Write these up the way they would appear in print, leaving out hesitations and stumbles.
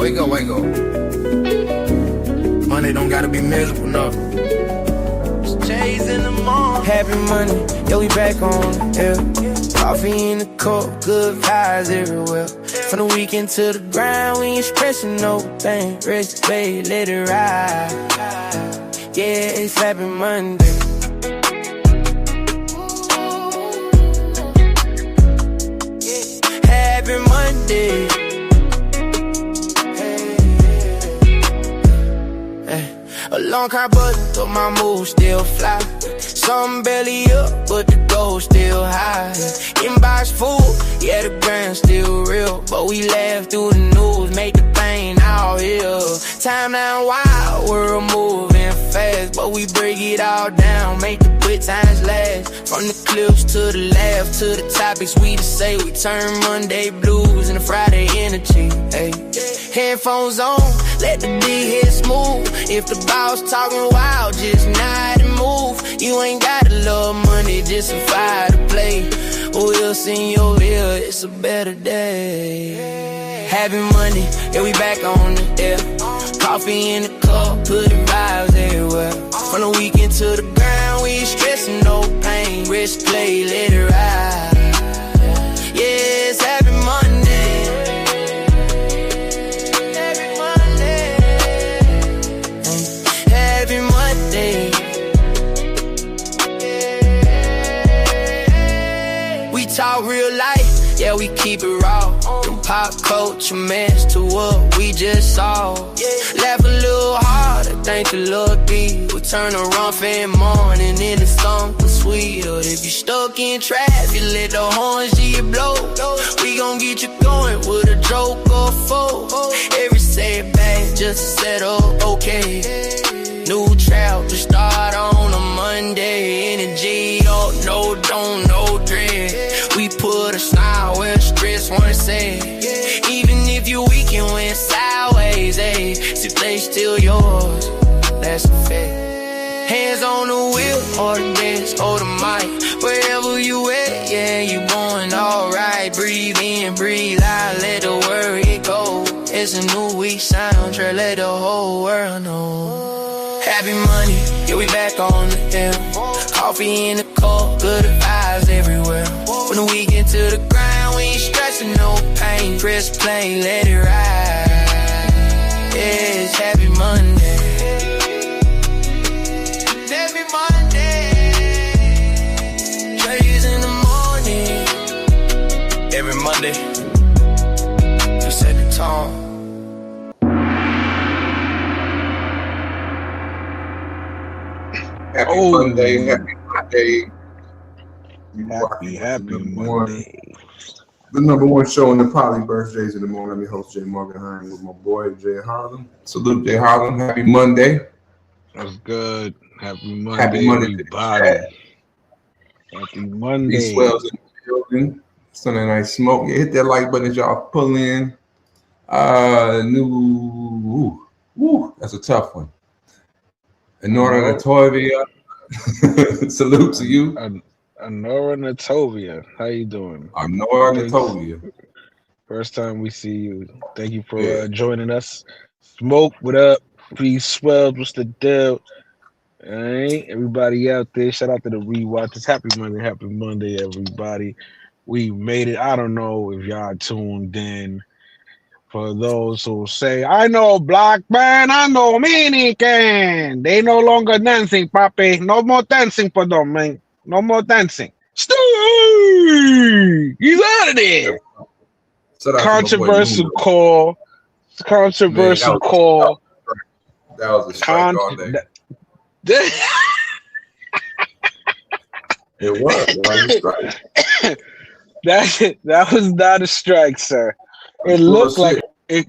Wake up, wake up. Money don't gotta be miserable, no. J's in the morning. Happy Monday, yeah, we back on, yeah. Coffee in the cup, good vibes everywhere. From the weekend to the grind, we ain't stressing no thing. Rest, babe, let it ride. Yeah, it's Happy Monday. Happy Monday. A long car button, but my mood still fly. Some belly up, but the goal still high. Inbox full, yeah, the brand still real. But we laugh through the news, make the thing all here. Time now wild, world moving fast. But we break it all down, make the good times last. From the clips to the laugh, to the topics we to say. We turn Monday blues into Friday energy, hey. Headphones on, let the beat hit smooth. If the boss talking wild, just nod and move. You ain't gotta love money, just a fire to play. We'll see your ear, it's a better day. Happy Monday, yeah, we back on the air. Coffee in the cup, put the vibes everywhere. From the weekend to the ground, we ain't stressing, no pain. Rest, play, let it ride. Yeah, it's Happy Monday. Talk real life, yeah, we keep it raw. From pop culture mess to what we just saw. Laugh a little harder, think a little deep. We turn a rough and morning into something sweeter. If you stuck in traffic, let the horns G blow. We gon' get you going with a joke or four. Every setback just to set up, okay. New trap to start on a Monday. Energy, oh no, don't, no dread. We put a smile where stress wanna say. Even if you weak and went sideways, ayy. See, play still yours, that's a fact. Hands on the wheel, or the desk, or the mic. Wherever you at, yeah, you going alright. Breathe in, breathe out, let the word go. It's a new week soundtrack, let the whole world know. Happy Monday, yeah, we back on the air. Coffee in the cup, good vibes everywhere. From the weekend to the grind, we ain't stressing, no pain. Press play, let it ride. Yeah, it's Happy Monday. Happy Monday. J's in the morning. Every Monday, you set the tone. Happy Monday, happy Monday. Happy Monday. The number one show in the Poly Birthdays in the morning. I'm your host, Jay Morganheim, with my boy, Jay Harlem. Salute, Jay Harlem. Happy Monday. That's good. Happy Monday, Happy Monday, everybody. Happy Monday. These swells in the building. Sunday Night Smoke. Yeah, hit that like button as y'all pull in. That's a tough one. Anora Natovia. Salute to you. Anora Natovia. How you doing? Anora Natovia. First time we see you. Thank you for joining us. Smoke, what up? Peace, Swells, what's the deal? All right, everybody out there, shout out to the rewatchers. Happy Monday, everybody. We made it. I don't know if y'all tuned in. For those who say, I know black man, I know Dominican. They no longer dancing, papi. No more dancing for them, man. No more dancing. Steve! He's out of there. Controversial call. Controversial call. That was a strike all day. It was a strike. That was not a strike, sir. It looked like it.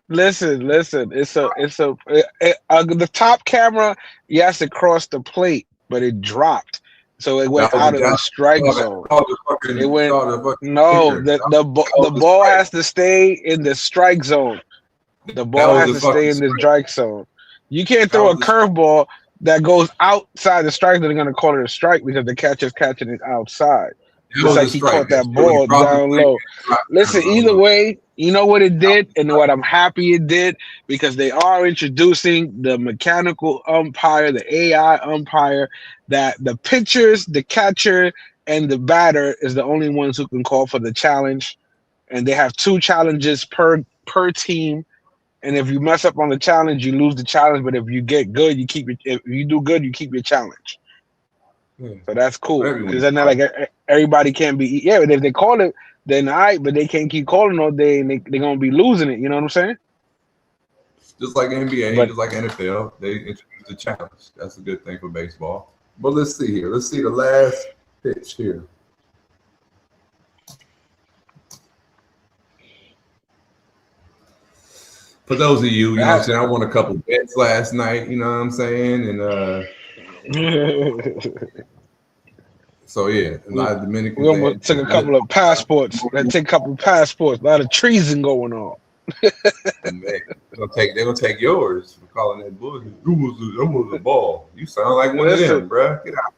Listen. The top camera, yes, it crossed the plate, but it dropped, so it went out of the strike zone. It went the ball has to stay in the strike zone. The ball has to stay in the strike zone. You can't throw a curveball that goes outside the strike. They're going to call it a strike because the catcher's catching it outside. Just like he caught that ball down low. Listen, either way, you know what it did, and what I'm happy it did, because they are introducing the mechanical umpire, the AI umpire, that the pitchers, the catcher, and the batter is the only ones who can call for the challenge, and they have 2 challenges per team. And if you mess up on the challenge, you lose the challenge. But if you get good, you keep it. If you do good, you keep your challenge. Yeah. So that's cool, because then like everybody can't be. Yeah, but if they call it, then but they can't keep calling all day, and they're gonna be losing it. You know what I'm saying? Just like NBA, But- just like NFL, they introduced the challenge. That's a good thing for baseball. But let's see here. Let's see the last pitch here. For those of you, you know what I'm saying, I won a couple bets last night, you know what I'm saying? And so yeah, a lot of Dominicans. We almost took a couple of passports. Let's take a couple of passports. A lot of treason going on. Man, they're gonna take yours for calling that bullshit. That was a ball. You sound like one of them, bro. Get out.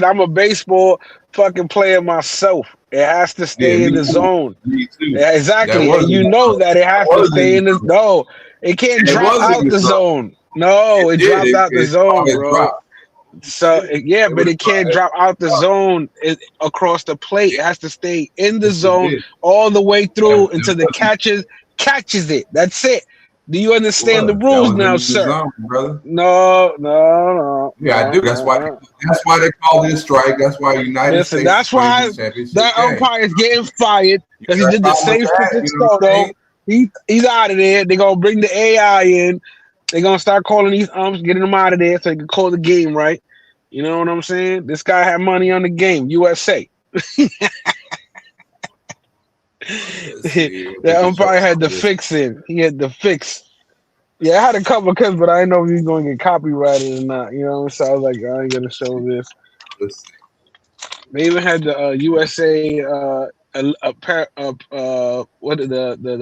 I'm a baseball fucking player myself. It has to stay in the zone. Me too. Yeah, exactly. And you know that it has to stay in the zone. No, it can't drop out the zone. No, it dropped out the zone, bro. So yeah, but it can't drop out the zone across the plate. It has to stay in the zone all the way through until the catches it. That's it. Do you understand the rules now, sir? Zone, brother. No. Yeah, I do. That's why they call this strike. That's why United States. That's why that umpire is getting fired, because he did the same shit to Soto. He's out of there. They're gonna bring the AI in. They're gonna start calling these umps, getting them out of there so they can call the game right. You know what I'm saying? This guy had money on the game. USA. The umpire had the fix in. He had the fix. Yeah, I had a couple of cuts, but I didn't know if he was going to get copyrighted or not. You know, so I was like, I ain't gonna show this. They even had the USA the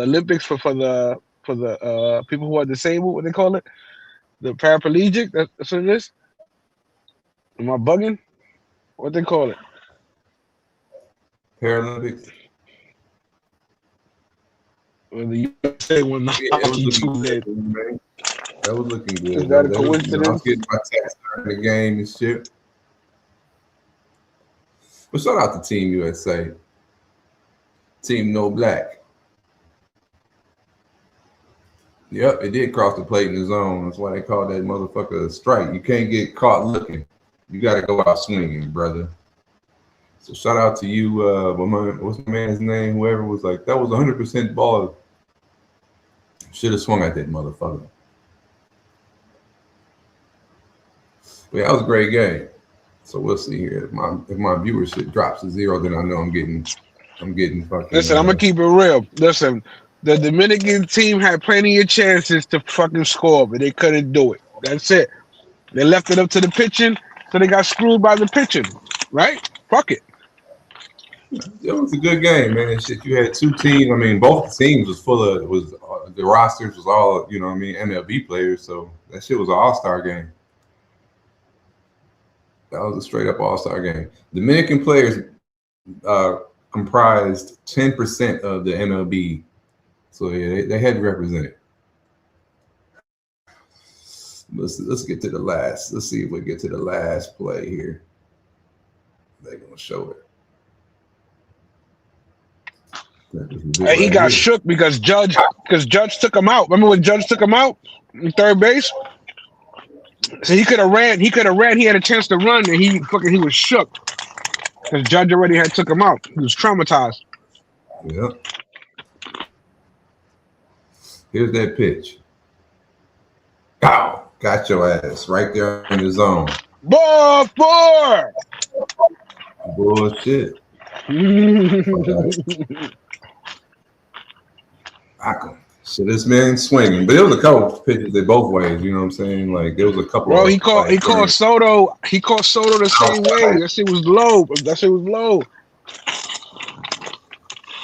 Olympics for the people who are disabled. What they call it? The paraplegic. That's what it is. Am I bugging? What they call it? Paralympics. Well, the USA won the hockey Tuesday. That was looking good. Is that a coincidence? I was getting my text during the game and shit. But shout out to Team USA. Team No Black. Yep, it did cross the plate in the zone. That's why they call that motherfucker a strike. You can't get caught looking. You got to go out swinging, brother. So shout out to you. What's my man's name? Whoever was like, that was 100% ball. Should have swung at that motherfucker. But yeah, that was a great game. So we'll see here. If my viewership drops to 0, then I know I'm getting fucking. Listen, I'm gonna keep it real. Listen, the Dominican team had plenty of chances to fucking score, but they couldn't do it. That's it. They left it up to the pitching, so they got screwed by the pitching. Right? Fuck it. It was a good game, man. Shit, you had 2 teams. I mean, both teams was full of the rosters was all, you know what I mean, MLB players. So that shit was an all-star game. That was a straight up all-star game. Dominican players comprised 10% of the MLB. So yeah, they had to represent it. Let's get to the last. Let's see if we get to the last play here. They're gonna show it. He got shook because Judge took him out. Remember when Judge took him out in third base? So he could have ran. He had a chance to run, and he was shook because Judge already had took him out. He was traumatized. Yep. Here's that pitch. Pow! Got your ass right there in the zone. Ball 4. Bullshit. So this man swinging, but it was a couple pitches that both ways. You know what I'm saying? Like there was a couple. Bro, he called Soto. He called Soto the same way. That shit was low.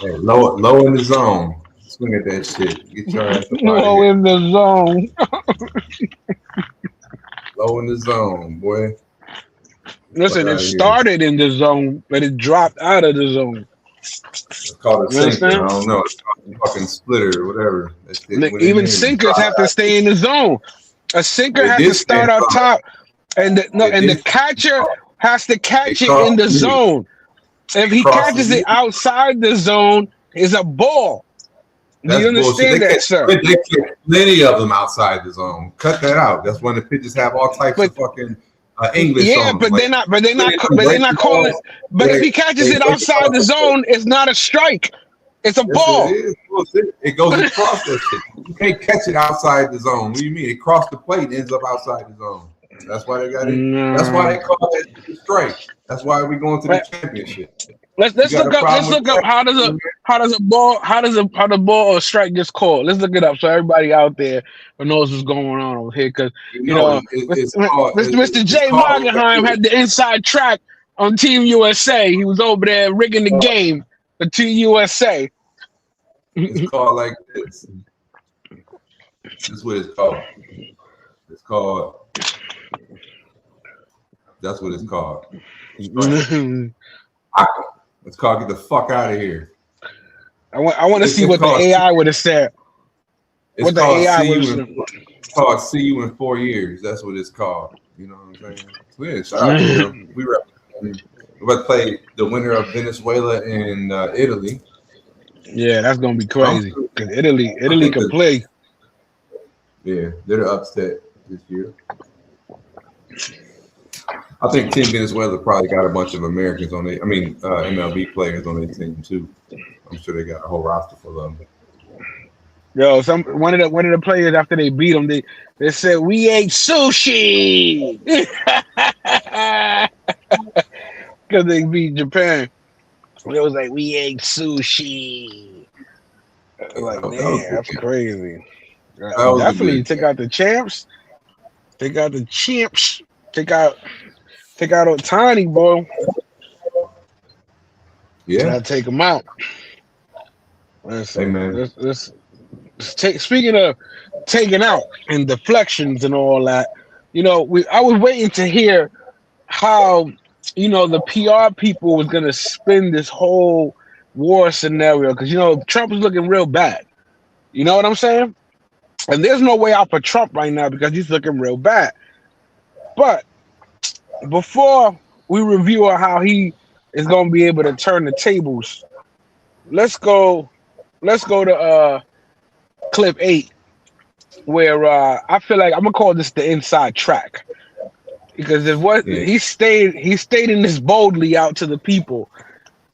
Hey, low in the zone. Swing at that shit. Get your ass up low in the zone. Low in the zone, boy. Listen, Fuck it outta here. started in the zone, but it dropped out of the zone. It's called a You sinker. understand? I don't know. It's called a fucking splitter or whatever. That shit went in Even there and sinkers have to stay in the zone. A sinker It has did to start stand up up. top, and the did. catcher has to catch it crossed in the the zone. If he Crossed catches the it outside the zone, it's a ball. Do That's you bullshit. understand that, sir? They catch plenty of them outside the zone. Cut that out. That's when the pitches have all types But- of fucking English Yeah, on them. but Like, they're not. But they're not breaking calling. balls, But if they- he catches they it break outside it the off. zone, it's not a strike. It's a Yes, ball. it is. Bullshit. It goes across that shit. You can't catch it outside the zone. What do you mean? It crossed the plate and ends up outside the zone. That's why they got it. That's why they call it a strike. That's why we're going to the championship. Let's You got look a up. problem Let's look with up how does a ball or strike gets called. Let's look it up so everybody out there knows what's going on over here. Because you know, Mr. Jay Magenheim had the inside track on Team USA. He was over there rigging the game for Team USA. It's called like this. This is what it's called. It's called. That's what it's called. It's called get the fuck out of here. I want to see what the AI would have said. It's called see you in 4 years. That's what it's called. You know what I'm saying? So yeah, shout out to them. We're about to play the winner of Venezuela and Italy. Yeah, that's gonna be crazy. Cause Italy can play. Yeah, they're the upset this year. I think Team Venezuela probably got a bunch of Americans on it. I mean, MLB players on their team too. I'm sure they got a whole roster full of them. Yo, one of the players after they beat them, they said we ate sushi because they beat Japan. It was like we ate sushi. Like, man, that's crazy. Definitely take out the champs. Take out the champs. Take out Ohtani, boy. Yeah, gotta take him out. Hey, man. Speaking of taking out and deflections and all that, you know, I was waiting to hear how, you know, the PR people was gonna spin this whole war scenario, because, you know, Trump is looking real bad. You know what I'm saying? And there's no way out for Trump right now because he's looking real bad. But before we review on how he is gonna be able to turn the tables, let's go to clip 8, where I feel like I'm gonna call this the inside track, because he stating this boldly out to the people.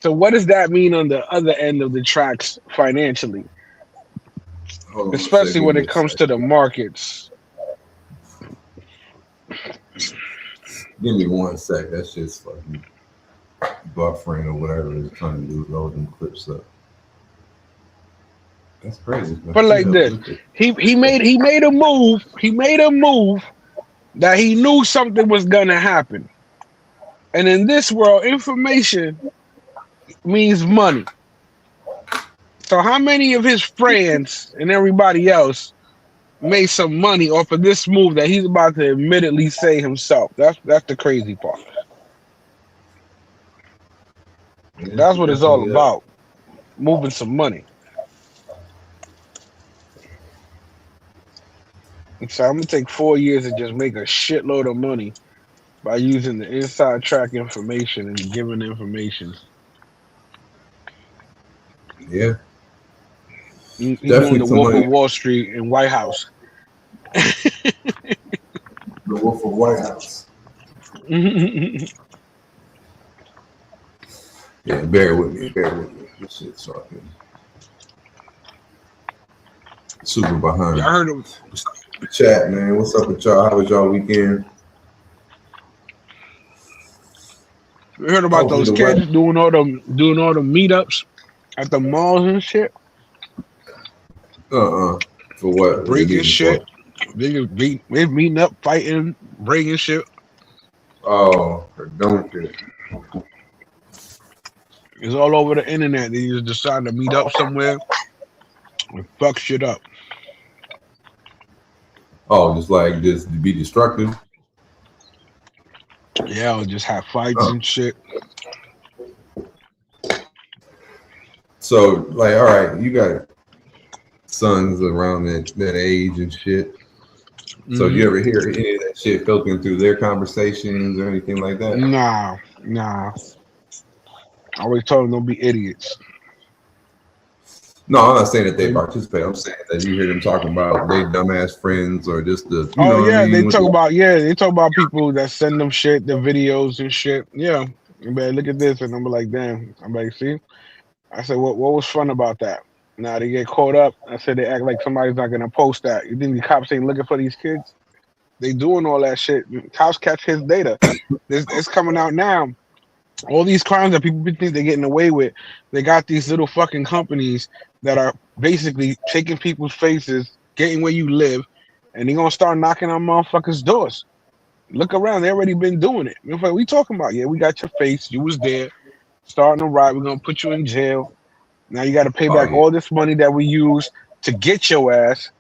So what does that mean on the other end of the tracks financially, especially when it comes to the markets? Give me 1 sec. That's just fucking buffering or whatever it's trying to do, loading clips up. That's crazy. But like this, he made a move. He made a move that he knew something was gonna happen. And in this world, information means money. So how many of his friends and everybody else made some money off of this move that he's about to admittedly say himself? That's the crazy part. That's what it's all about. Moving some money. So I'm gonna take 4 years and just make a shitload of money by using the inside track information and giving information. Yeah. He's doing the Wolf of Wall Street and White House. The Wolf of White House. Yeah, bear with me. This shit's fucking super behind. I heard him. Chat, man. What's up with y'all? How was y'all weekend? We heard about those kids doing all the meetups at the malls and shit. For what? Breaking shit. They meeting up, fighting, breaking shit. Oh, don't shit. It's all over the internet. They just decide to meet up somewhere and fuck shit up. Oh, just to be destructive. Yeah, or just have fights Oh. and shit. So, like, all right, you got sons around that age and shit. So, you ever hear any of that shit filtering through their conversations or anything like that? Nah. I always told them don't be idiots. No, I'm not saying that they participate. I'm saying that you hear them talking about they dumbass friends or just the. You know what I mean? they talk about people that send them shit, the videos and shit. Yeah, man, look at this, and I'm like, damn. I'm like, see, I said, what was fun about that? Now they get caught up. I said they act like somebody's not gonna post that. You think the cops ain't looking for these kids? They doing all that shit. Cops catch his data. It's coming out now. All these crimes that people think they're getting away with, they got these little fucking companies that are basically taking people's faces, getting where you live, and they're gonna start knocking on motherfuckers' doors. Look around, they already been doing it. What we talking about? Yeah, we got your face, you was there, starting to ride, we're gonna put you in jail. Now you gotta pay back all this money that we used to get your ass.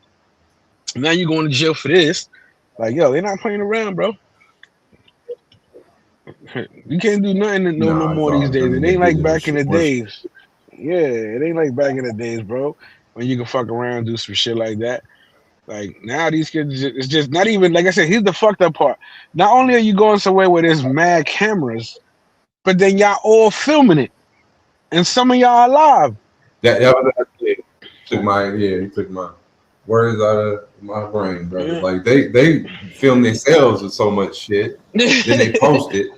Now you're going to jail for this. Like, yo, they're not playing around, bro. You can't do nothing no more these days. It ain't like back in the days. Yeah, it ain't like back in the days, bro, when you can fuck around and do some shit like that. Like, now these kids, it's just not even, like I said, here's the fucked up part. Not only are you going somewhere where there's mad cameras, but then y'all all filming it. And some of y'all alive. That was he took my words out of my brain, brother. Yeah. Like they film themselves with so much shit, then they post it.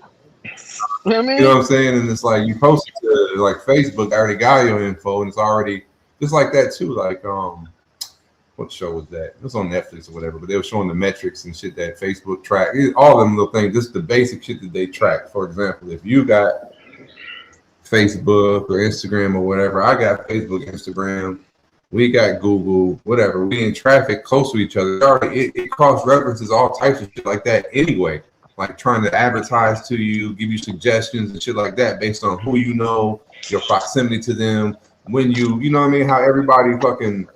You know what I'm saying? And it's like you post it to like Facebook, I already got your info, and it's already just like that too. Like what show was that? It was on Netflix or whatever, but they were showing the metrics and shit that Facebook track. All them little things, just the basic shit that they track. For example, if you got Facebook or Instagram or whatever, I got Facebook, Instagram, we got Google, whatever. We in traffic close to each other. It cross references all types of shit like that anyway. Like trying to advertise to you, give you suggestions and shit like that based on who you know, your proximity to them, when you know what I mean, how everybody fucking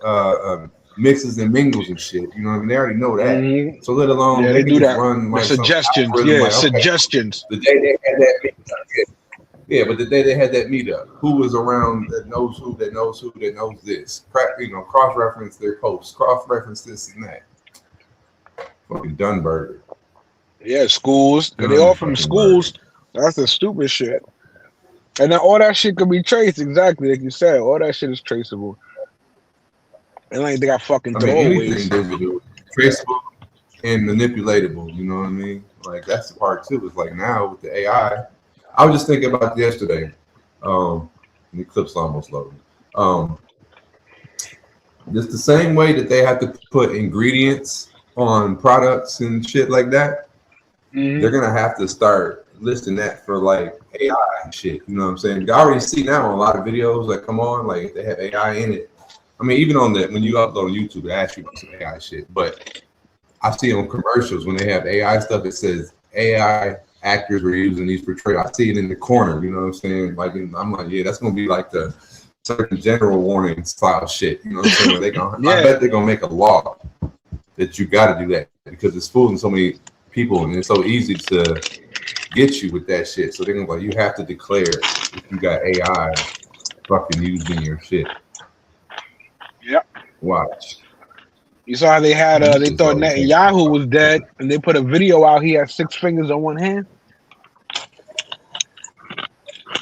mixes and mingles and shit. You know what I mean? They already know that. Mm-hmm. So let alone they do that. Run like suggestions. Yeah, like, suggestions. The day they had that meetup, yeah, but the day they had that meetup, who was around that knows who, that knows who, that knows this. Cross-reference their posts, cross-reference this and that. Fucking Dunburger. Yeah, schools. They all from schools. That's the stupid shit. And then all that shit can be traced, exactly like you said. All that shit is traceable. And like they got fucking throwaways. Traceable and manipulatable, you know what I mean? Like that's the part too. It's like now with the AI. I was just thinking about yesterday. The clip's almost loaded. Just the same way that they have to put ingredients on products and shit like that. Mm-hmm. They're gonna have to start listing that for like AI and shit. You know what I'm saying? You already see now on a lot of videos that come on, like if they have AI in it. I mean, even on when you upload on YouTube, it asks you about some AI shit. But I see on commercials when they have AI stuff, it says AI actors were using these portrayals. I see it in the corner. You know what I'm saying? Like I'm like, yeah, that's gonna be like the certain general warning style shit. You know what I'm saying? They gonna, I bet they're gonna make a law that you got to do that because it's fooling so many people and it's so easy to get you with that shit. So they're gonna like, you have to declare if you got AI fucking using your shit. Yep. Watch. You saw how they had they thought Netanyahu was dead and they put a video out. He had 6 fingers on one hand.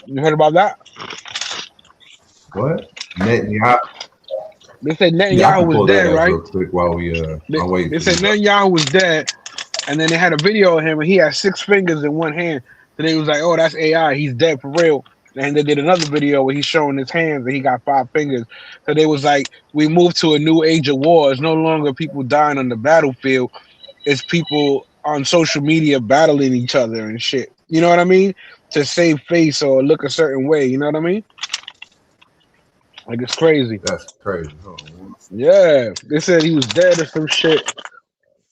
You heard about that? What? Netanyahu. They said Netanyahu was dead, right? Real quick while we they said Netanyahu was dead, and then they had a video of him and he had 6 fingers in one hand. So they was like, "Oh, that's AI. He's dead for real." And they did another video where he's showing his hands and he got 5 fingers. So they was like, "We moved to a new age of war. It's no longer people dying on the battlefield. It's people on social media battling each other and shit." You know what I mean? To save face or look a certain way. You know what I mean? Like it's crazy. That's crazy. Oh, yeah, they said he was dead or some shit,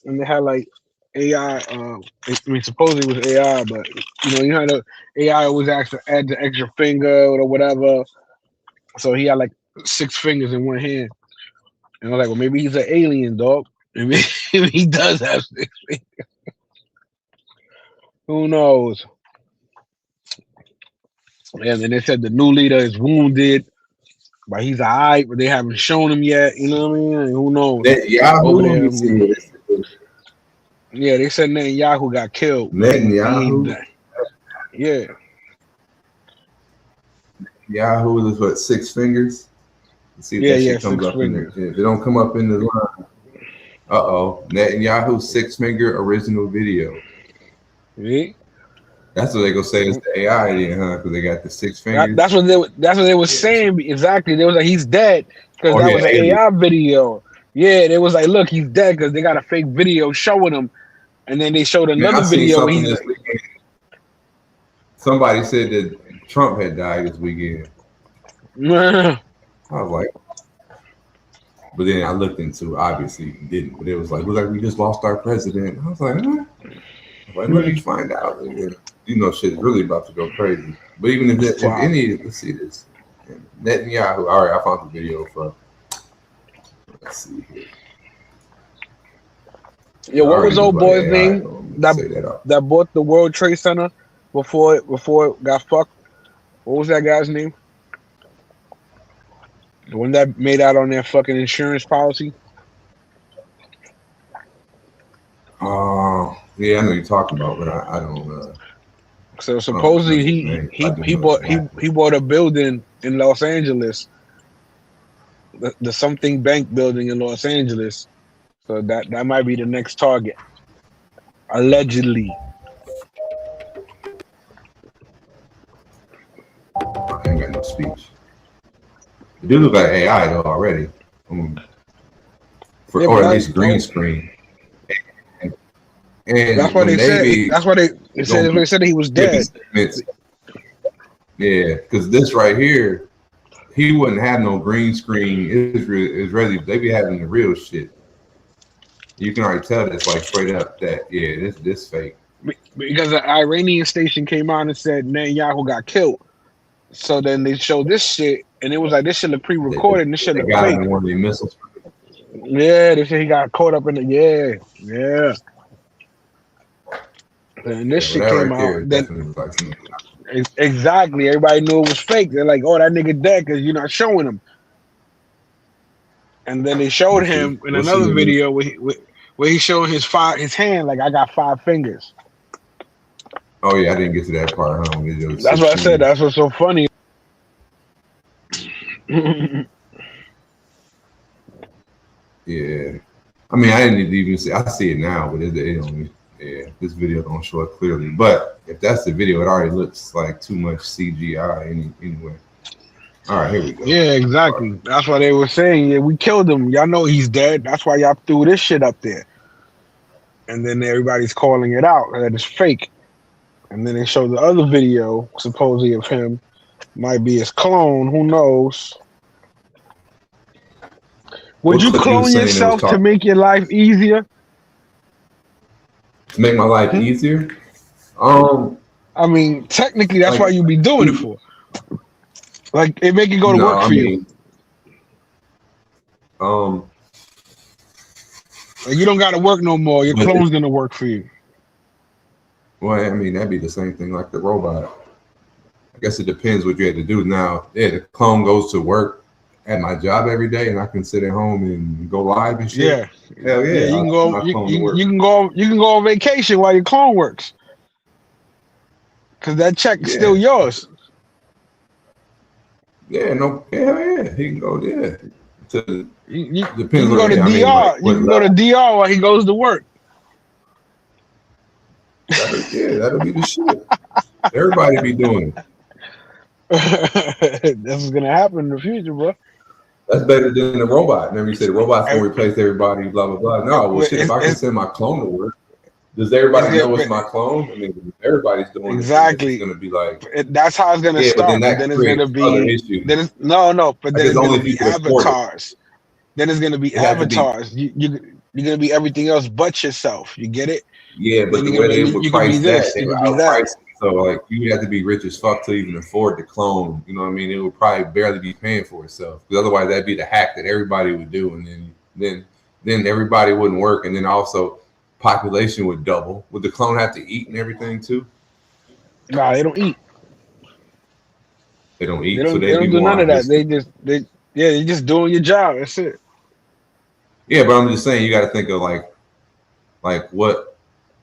and they had like AI. I mean, supposedly it was AI, but you know how the AI always asks to add the extra finger or whatever. So he had like 6 fingers in one hand, and I was like, well, maybe he's an alien, dog. Maybe he does have 6 fingers. Who knows? And then they said the new leader is wounded, but he's alright, but they haven't shown him yet. You know what I mean? And who knows? Netanyahu, Over let me there. see this. Yeah, they said Netanyahu got killed. Netanyahu. Yeah. Yahoo is what, 6 fingers? Let's see if Yeah, that yeah, shit comes 6 up in fingers. there. If it don't come up in the line. Netanyahu 6-finger original video. See? That's what they gonna say is the AI then, huh? Because they got the 6 fingers. That's what they were saying exactly. They was like he's dead because Oh, that yeah, was an alien. AI video. Yeah, they was like, look, he's dead because they got a fake video showing him, and then they showed Man, another I seen video. Where something he's this weekend. Somebody said that Trump had died this weekend. like, I was like, but then I looked into, obviously he didn't, but it was like we just lost our president. I was like, huh? Like, let me find out. And then, you know, shit is really about to go crazy. But even if any, let's see this. Netanyahu. All right, I found the video for. Let's see here. yeah, what was old boy's name that that bought the World Trade Center before it got fucked? What was that guy's name? The one that made out on their fucking insurance policy? Yeah, I know you're talking about, but I don't. So supposedly he bought a building in Los Angeles, the something bank building in Los Angeles. So that might be the next target, allegedly. I ain't got no speech. It do look like AI though already, or at least green screen. And that's why they said. That's why they said he was dead. Yeah, because this right here, he wouldn't have no green screen. Israeli, they be having the real shit. You can already tell that's like straight up that this fake. Because the Iranian station came on and said Netanyahu got killed. So then they showed this shit, and it was like this shit look pre-recorded, and this shit look fake. One of the missiles. Yeah, they said he got caught up in the yeah. And this shit came out. Then, exactly. Everybody knew it was fake. They're like, "Oh, that nigga dead because you're not showing him." And then they showed him in another video where he showed his hand, like I got 5 fingers. Oh yeah, I didn't get to that part. Huh? That's what I said. That's what's so funny. Yeah, I mean, I didn't even see. I see it now, but it don't. Yeah, this video don't show it clearly. But if that's the video, it already looks like too much CGI anyway. All right, here we go. Yeah, exactly. That's why they were saying, yeah, we killed him. Y'all know he's dead. That's why y'all threw this shit up there. And then everybody's calling it out that it's fake. And then they showed the other video, supposedly of him, might be his clone. Who knows? Would you clone yourself to make your life easier? To make my life easier? I mean, technically, that's why you be doing it for. Like, it make it go to work for you. Like, you don't got to work no more. Your clone's going to work for you. Well, I mean, that'd be the same thing like the robot. I guess it depends what you had to do. Now, the clone goes to work at my job every day, and I can sit at home and go live and shit. Yeah, hell yeah. You can go. You can go. You can go on vacation while your clone works, because that check is still yours. Yeah, hell yeah, he can go there. You can go to DR. You can go to DR while he goes to work. That'll be the shit. Everybody be doing it. This is gonna happen in the future, bro. That's better than the robot. Remember you said the robot's gonna replace everybody, blah blah blah. No, well shit, if I can send my clone to work, does everybody know it's my clone? I mean, everybody's doing exactly. It's gonna be like that's how it's gonna start. Then it's gonna be then it's, but then it's gonna be avatars. Then it's gonna be avatars. You're gonna be everything else but yourself. You get it? Yeah, but the way they would price that, they would outprice it. So like you have to be rich as fuck to even afford the clone. You know what I mean? It would probably barely be paying for itself. Because otherwise that'd be the hack that everybody would do, and then everybody wouldn't work. And then also population would double. Would the clone have to eat and everything too? Nah, they don't eat. They don't eat. They don't, so they don't do none of that. They're just doing your job. That's it. Yeah, but I'm just saying you got to think of like what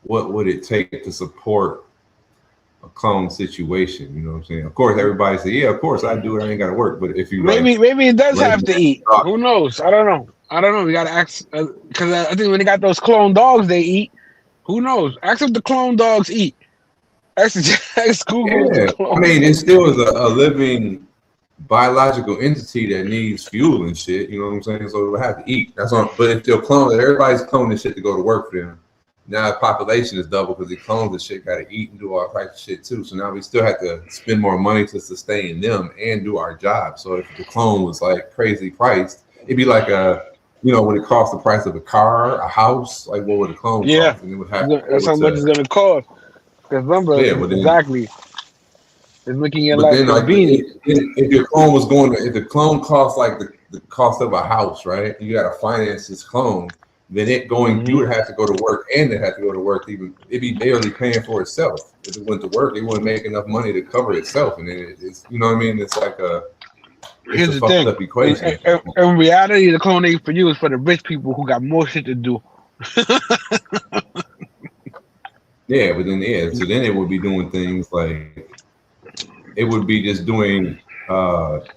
would it take to support a clone situation? You know what I'm saying? Of course, everybody say, yeah, of course I do it. I ain't got to work. But if you maybe it does have to eat. Who knows? I don't know. We got to ask because I think when they got those clone dogs, they eat. Who knows? Ask if the clone dogs eat. Ask Google. Yeah, I mean, it still is a living biological entity that needs fuel and shit. You know what I'm saying? So it will have to eat. That's all. But if they're cloning, everybody's cloning shit to go to work for them. Now the population is double because the clones and shit got to eat and do all types of shit too. So now we still have to spend more money to sustain them and do our job. So if the clone was like crazy priced, it'd be like when it costs the price of a car, a house, like what would a clone cost? And it would have that's how much it's gonna cost. Because remember, exactly, it's looking at like a beanie. If your clone was if the clone costs like the cost of a house, right? You got to finance this clone. Then you would have to go to work, and they have to go to work. It'd be barely paying for itself. If it went to work, it wouldn't make enough money to cover itself, and then it's you know what I mean. It's like here's the thing. Up equation. In reality, the cloning for you is for the rich people who got more shit to do. Yeah, but then so then it would be doing things like it would be just doing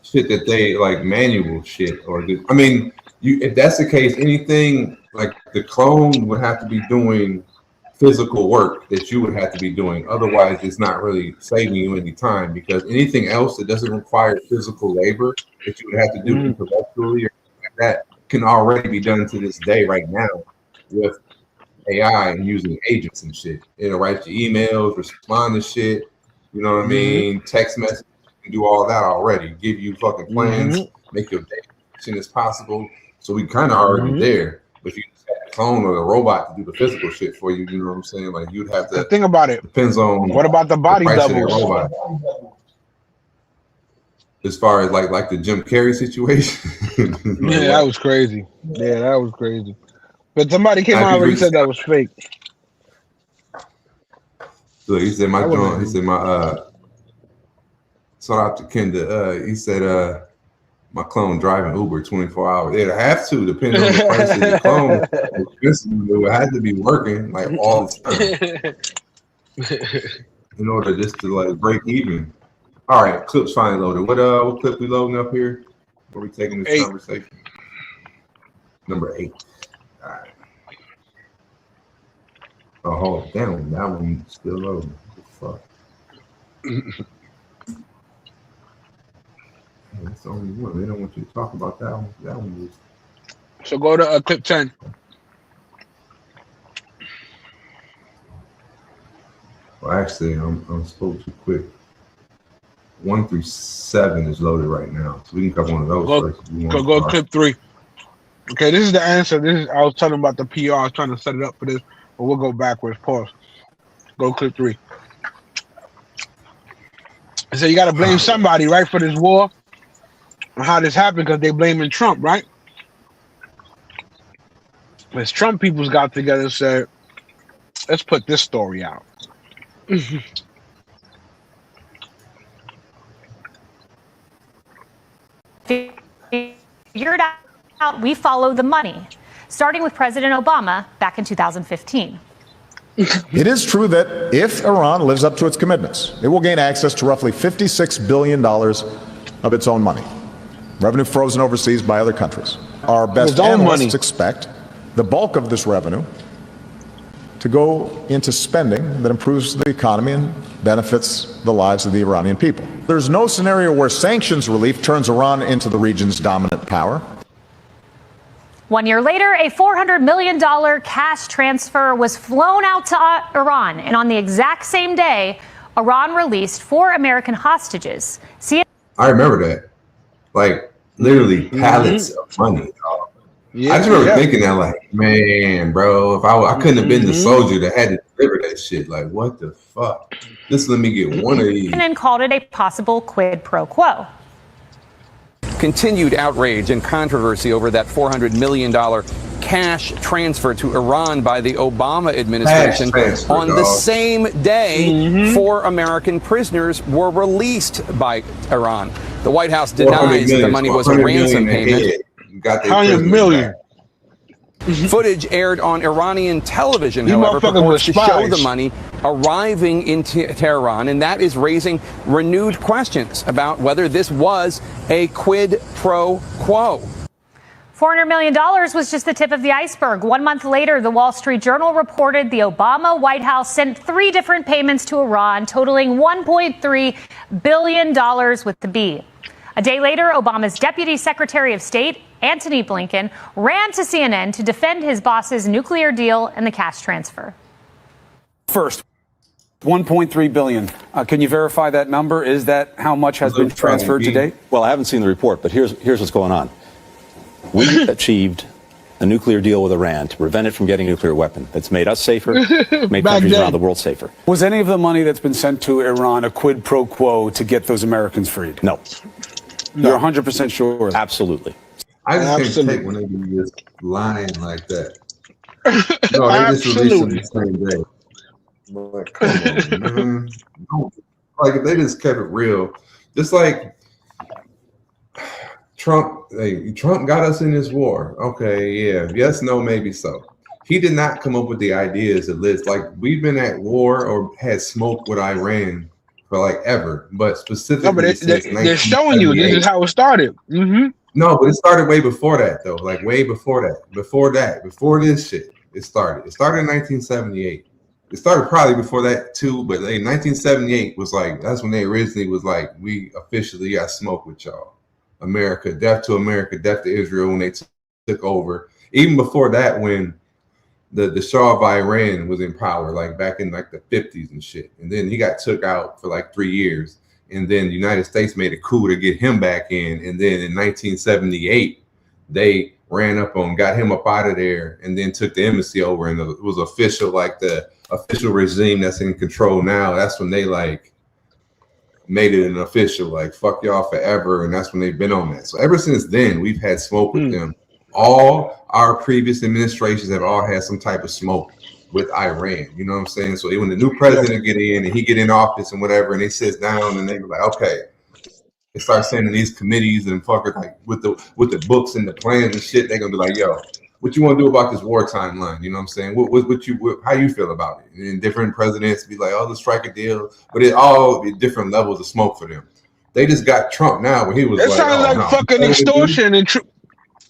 shit that they like manual shit I mean, if that's the case, anything like the clone would have to be doing physical work that you would have to be doing. Otherwise, it's not really saving you any time because anything else that doesn't require physical labor that you would have to do intellectually or like that can already be done to this day right now with AI and using agents and shit. It'll write your emails, respond to shit, you know what I mean? Text messages, you can do all that already. Give you fucking plans, make your day as soon as possible. So we kind of already there. But if you just have a clone or a robot to do the physical shit for you, you know what I'm saying? Like you'd have to think about it. Depends on what about the body doubles? As far as like the Jim Carrey situation. Yeah, that was crazy. Yeah, that was crazy. But somebody came out and said that was fake. Look, he said my joint. He said my shout out to Kenda. He said my clone driving Uber 24 hours. They'd have to, depending on the price of the clone. It would have to be working like all the time in order just to like break even. All right, clips finally loaded. What clip we loading up here? Where we taking this conversation? Number 8. All right. Oh, damn, that one still loading. Fuck. That's the only one. They don't want you to talk about that one. That one is. So go to clip 10. Well, actually, I'm supposed to quick. 1 through 7 is loaded right now, so we can cover one of those first. Go clip 3. Okay, this is the answer. I was telling about the PR. I was trying to set it up for this, but we'll go backwards. Pause. Go clip 3. So you got to blame somebody, right, for this war and how this happened because they blaming Trump, right? As Trump peoples got together and said, let's put this story out. Figured out we follow the money, starting with President Obama back in 2015. It is true that if Iran lives up to its commitments, it will gain access to roughly $56 billion of its own money, revenue frozen overseas by other countries. Our best analysts expect the bulk of this revenue to go into spending that improves the economy and benefits the lives of the Iranian people. There's no scenario where sanctions relief turns Iran into the region's dominant power. 1 year later, a $400 million cash transfer was flown out to Iran. And on the exact same day, Iran released 4 American hostages. I remember that. Like, literally pallets of money. Yeah, I just remember thinking that, like, man, bro, if I couldn't have been the soldier that had to deliver that shit. Like, what the fuck? Just let me get one of these. And then called it a possible quid pro quo. continued outrage and controversy over that $400 million cash transfer to Iran by the Obama administration. On the same day, 4 American prisoners were released by Iran. The White House denies the money was a ransom payment. $100 million. Footage aired on Iranian television, however, purports to show the money arriving in Tehran, and that is raising renewed questions about whether this was a quid pro quo. $400 million was just the tip of the iceberg. 1 month later, the Wall Street Journal reported the Obama White House sent 3 different payments to Iran, totaling $1.3 billion with the B. A day later, Obama's Deputy Secretary of State, Antony Blinken, ran to CNN to defend his boss's nuclear deal and the cash transfer. First, $1.3 billion. Can you verify that number? Is that how much has been transferred to date? Well, I haven't seen the report, but here's what's going on. We achieved a nuclear deal with Iran to prevent it from getting a nuclear weapon. That's made us safer, made countries around the world safer. Was any of the money that's been sent to Iran a quid pro quo to get those Americans freed? No. You're 100% sure? Absolutely. I just can't take when they do this lying like that. No, they just released them the same day. I'm like, come on, man. Like, if they just kept it real, just like Trump, Trump got us in this war. Okay, yeah, yes, no, maybe so. He did not come up with the ideas that list. Like, we've been at war or had smoke with Iran for like ever, but specifically, they're showing you this is how it started. No, but it started way before that, though. Like way before that. Before this shit, it started. It started in 1978. It started probably before that too, but in 1978 was like, that's when they originally was like, we officially got smoke with y'all. America, death to Israel when they took over. Even before that, when the Shah of Iran was in power, like back in like the 50s and shit. And then he got took out for like 3 years. And then the United States made a coup to get him back in. And then in 1978, they ran up on, got him up out of there, and then took the embassy over. And it was official, like the official regime that's in control now. That's when they like made it an official, like fuck y'all forever. And that's when they've been on that. So ever since then, we've had smoke with them. All our previous administrations have all had some type of smoke with Iran, you know what I'm saying? So when the new president get in and he get in office and whatever, and he sits down and they be like, okay, they start sending these committees and fuckers like with the books and the plans and shit. They're gonna be like, yo, what you want to do about this war timeline? You know what I'm saying? How you feel about it? And different presidents be like, oh, let's strike a deal, but it all be different levels of smoke for them. They just got Trump now where he was. It sounds like fucking extortion and.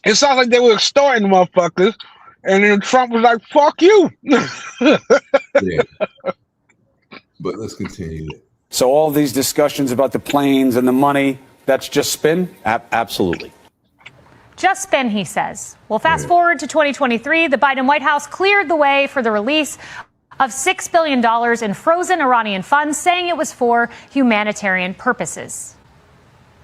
It sounds like they were extorting motherfuckers, and then Trump was like, "Fuck you." Yeah. But let's continue. So all these discussions about the planes and the money, that's just spin? Absolutely. Just spin, he says. Well, fast forward to 2023, the Biden White House cleared the way for the release of $6 billion in frozen Iranian funds, saying it was for humanitarian purposes.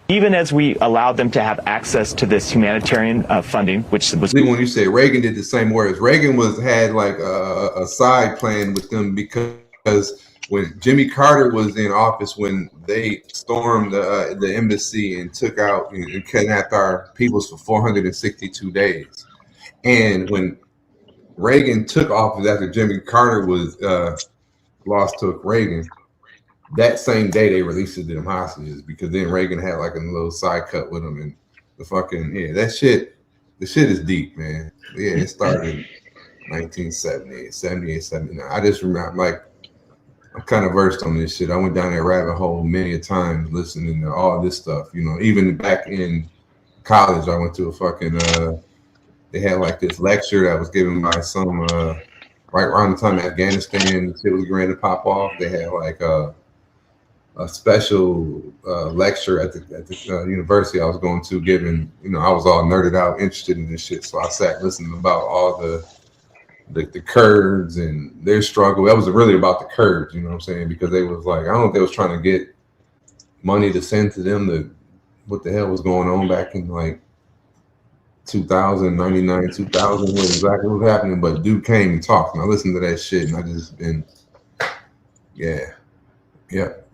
Even as we allowed them to have access to this humanitarian funding, which was when you say Reagan did the same words, Reagan had like a side plan with them because when Jimmy Carter was in office, when they stormed the embassy and took out and kidnapped our peoples for 462 days, and when Reagan took office after Jimmy Carter was took Reagan. That same day they released them hostages because then Reagan had like a little side cut with them and the fucking the shit is deep, man. Yeah, it started in 1978, 78, 79. I just remember I'm kind of versed on this shit. I went down that rabbit hole many a times listening to all this stuff. You know, even back in college, I went to a fucking they had like this lecture that was given by some right around the time Afghanistan shit was going to pop off. They had like a special lecture at the university I was going to, given, I was all nerded out, interested in this shit. So I sat listening about all the Kurds and their struggle. That was really about the Kurds, you know what I'm saying? Because they was like, I don't know if they was trying to get money to send to them what the hell was going on back in like 2000, 99, 2000, what exactly was happening. But dude came and talked and I listened to that shit and I just been, yeah.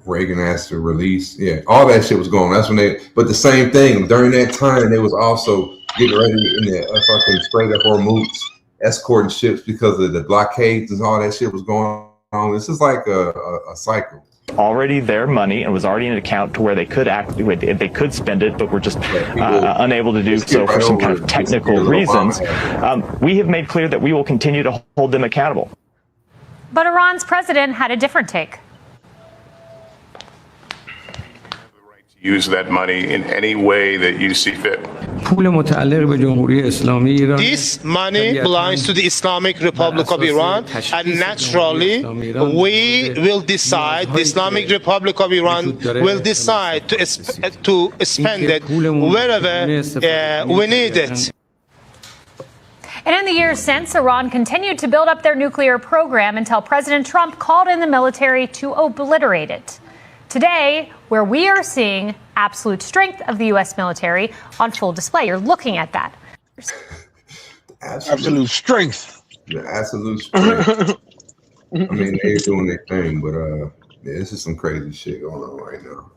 Reagan asked to release. Yeah, all that shit was going on. That's when they. But the same thing during that time, they was also getting ready in the fucking Strait of Hormuz, escorting ships because of the blockades and all that shit was going on. This is like a cycle. Already their money and was already in an account to where they could they could spend it, but were just unable to do so for some kind of technical reasons. We have made clear that we will continue to hold them accountable. But Iran's president had a different take. Use that money in any way that you see fit. This money belongs to the Islamic Republic of Iran, and naturally, we will decide, the Islamic Republic of Iran will decide to spend it wherever we need it. And in the years since, Iran continued to build up their nuclear program until President Trump called in the military to obliterate it. Today, where we are seeing absolute strength of the U.S. military on full display. You're looking at that. Absolute strength. The absolute strength. I mean, they're doing their thing, but yeah, it's just some crazy shit going on right now.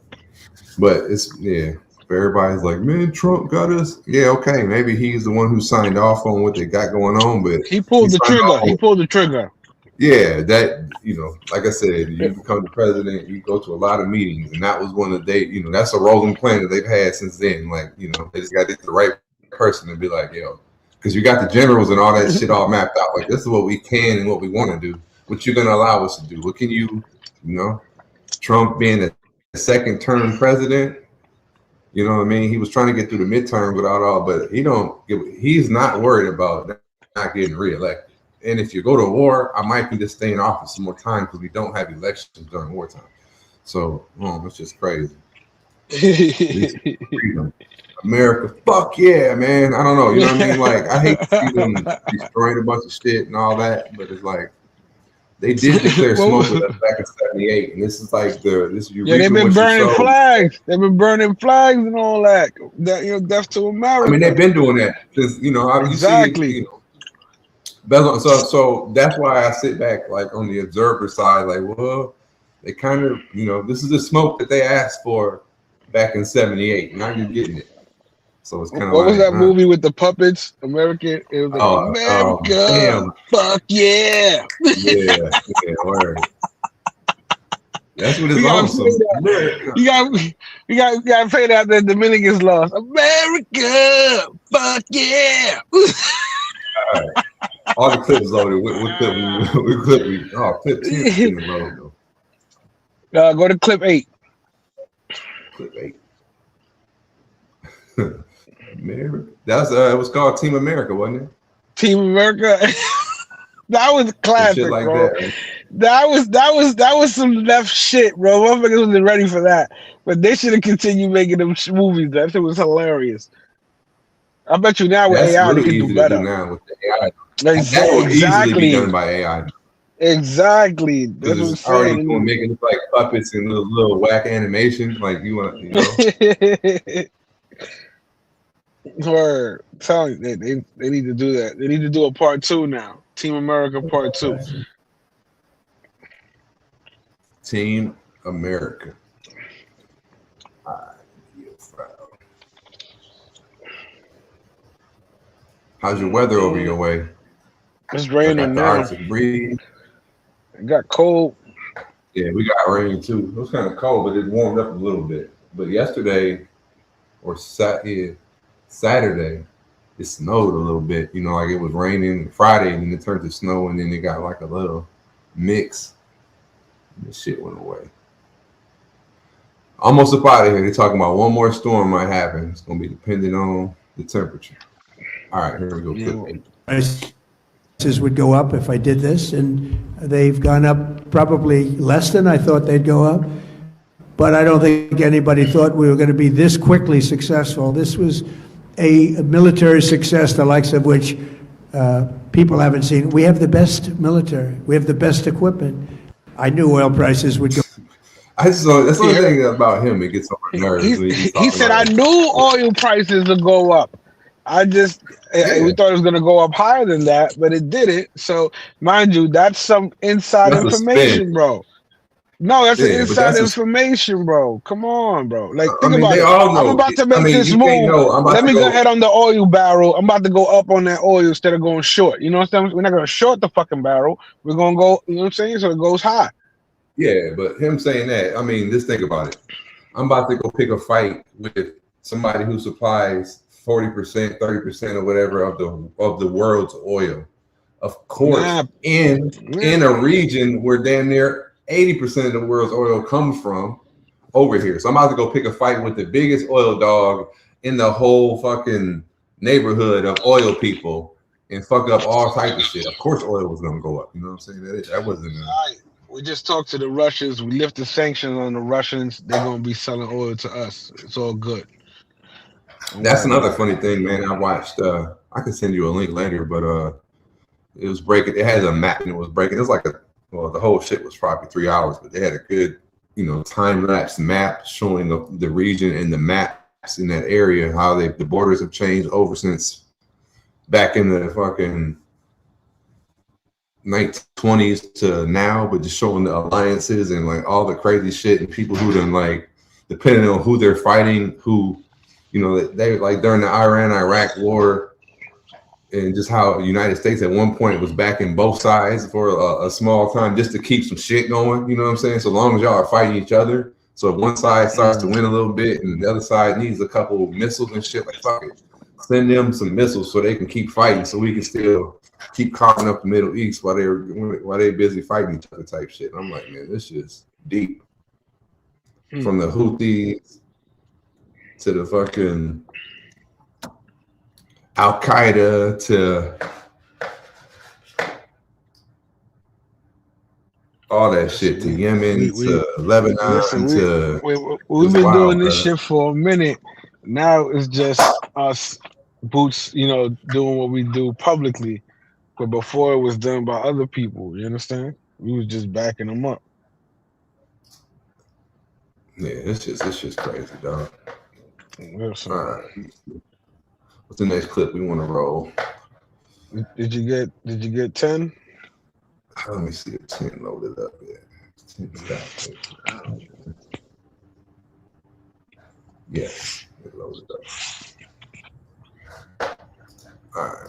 But it's, yeah, everybody's like, man, Trump got us. Yeah, okay, maybe he's the one who signed off on what they got going on, but he pulled the trigger. He pulled the trigger. Yeah, that, you know, like I said, you become the president, you go to a lot of meetings, and that was one of the you know, that's a rolling plan that they've had since then. Like, you know, they just got to get the right person and be like, yo, because you got the generals and all that shit all mapped out. Like, this is what we can and what we want to do. What you're going to allow us to do? What can you know, Trump being a second-term president, you know what I mean? He was trying to get through the midterm without all, but he's not worried about not getting reelected. And if you go to war, I might be to stay in office some more time because we don't have elections during wartime. So, it's just crazy. America, fuck yeah, man. I don't know. You know what I mean? Like, I hate to see them destroying a bunch of shit and all that, but it's like they did declare smoke with us back in '78, and this is like they've been burning flags. They've been burning flags and all that. That, you know, death to America. I mean, they've been doing that because, you know, exactly. You know, so that's why I sit back like on the observer side, like, well, they kind of, you know, this is the smoke that they asked for back in '78. Now you're getting it. So it's kind of what was that movie with the puppets? American. It was like America. Fuck yeah. Yeah, word. That's what it's on. You got to play that the Dominicans lost. America. Fuck yeah. All right. All the clips loaded. Clip 10 in the load though. Go to clip 8. Clip 8. That's it was called Team America, wasn't it? Team America. That was classic, like bro. That was some left shit, bro. Motherfuckers wasn't ready for that. But they should have continued making them movies. That shit was hilarious. I bet you now with AI really they can do better. Now with the AI. Exactly. Easily be done by AI. Exactly. That's what I'm saying. Already making like puppets and little whack animations. Like you know. Word. I'm telling you, they need to do that. They need to do a part 2 now. Team America part 2. Team America. How's your weather over your way? It's raining now. It got cold. Yeah, we got rain too. It was kind of cold, but it warmed up a little bit. But yesterday or Saturday, it snowed a little bit. You know, like it was raining Friday, and then it turned to snow, and then it got like a little mix. And the shit went away. Almost up out of here. They're talking about one more storm might happen. It's gonna be dependent on the temperature. All right, here we go. Prices would go up if I did this, and they've gone up probably less than I thought they'd go up. But I don't think anybody thought we were going to be this quickly successful. This was a military success, the likes of which people haven't seen. We have the best military. We have the best equipment. I knew oil prices would go. That's the thing about him. It gets on my nerves. He said, I knew oil prices would go up. We thought it was going to go up higher than that, but it didn't. So, mind you, that's some inside information, bro. No, that's Yeah, but inside that's information, bro. Come on, bro. Like, I think mean, about they it. all know. I'm about to I make mean, this you can't move. know. I'm about Let to me go go. ahead on the oil barrel. I'm about to go up on that oil instead of going short. You know what I'm saying? We're not gonna short the fucking barrel. We're gonna go. You know what I'm saying? So it goes high. Yeah, but him saying that, I mean, just think about it. I'm about to go pick a fight with somebody who supplies 40%, 30% or whatever of the world's oil. Of course, in a region where damn near 80% of the world's oil comes from over here. So I'm about to go pick a fight with the biggest oil dog in the whole fucking neighborhood of oil people and fuck up all type of shit. Of course oil was gonna go up. You know what I'm saying? That wasn't We just talked to the Russians. We lift the sanctions on the Russians. They're gonna be selling oil to us. It's all good. That's another funny thing, man. I watched I can send you a link later, but it was breaking. It had a map and it was breaking. It was like the whole shit was probably 3 hours, but they had a good, time lapse map showing the region and the maps in that area, how the borders have changed over since back in the fucking 1920s to now, but just showing the alliances and like all the crazy shit and people who done like, depending on who they're fighting, who, they like during the Iran-Iraq war. And just how the United States at one point was backing both sides for a small time just to keep some shit going. You know what I'm saying? So long as y'all are fighting each other. So if one side starts to win a little bit and the other side needs a couple of missiles and shit, like fuck it, send them some missiles so they can keep fighting, so we can still keep carving up the Middle East while they're busy fighting each other type shit. And I'm like, man, this is deep. From the Houthis to the fucking Al-Qaeda to all that shit, to Yemen, to Lebanon, we've been doing this shit for a minute. Now it's just us boots, doing what we do publicly. But before it was done by other people, you understand? We was just backing them up. Yeah, it's just crazy, dog. All right. What's the next clip we want to roll? Did you get 10? Let me see if 10 loaded up yet. 10's got it. Yes, it loaded up. All right.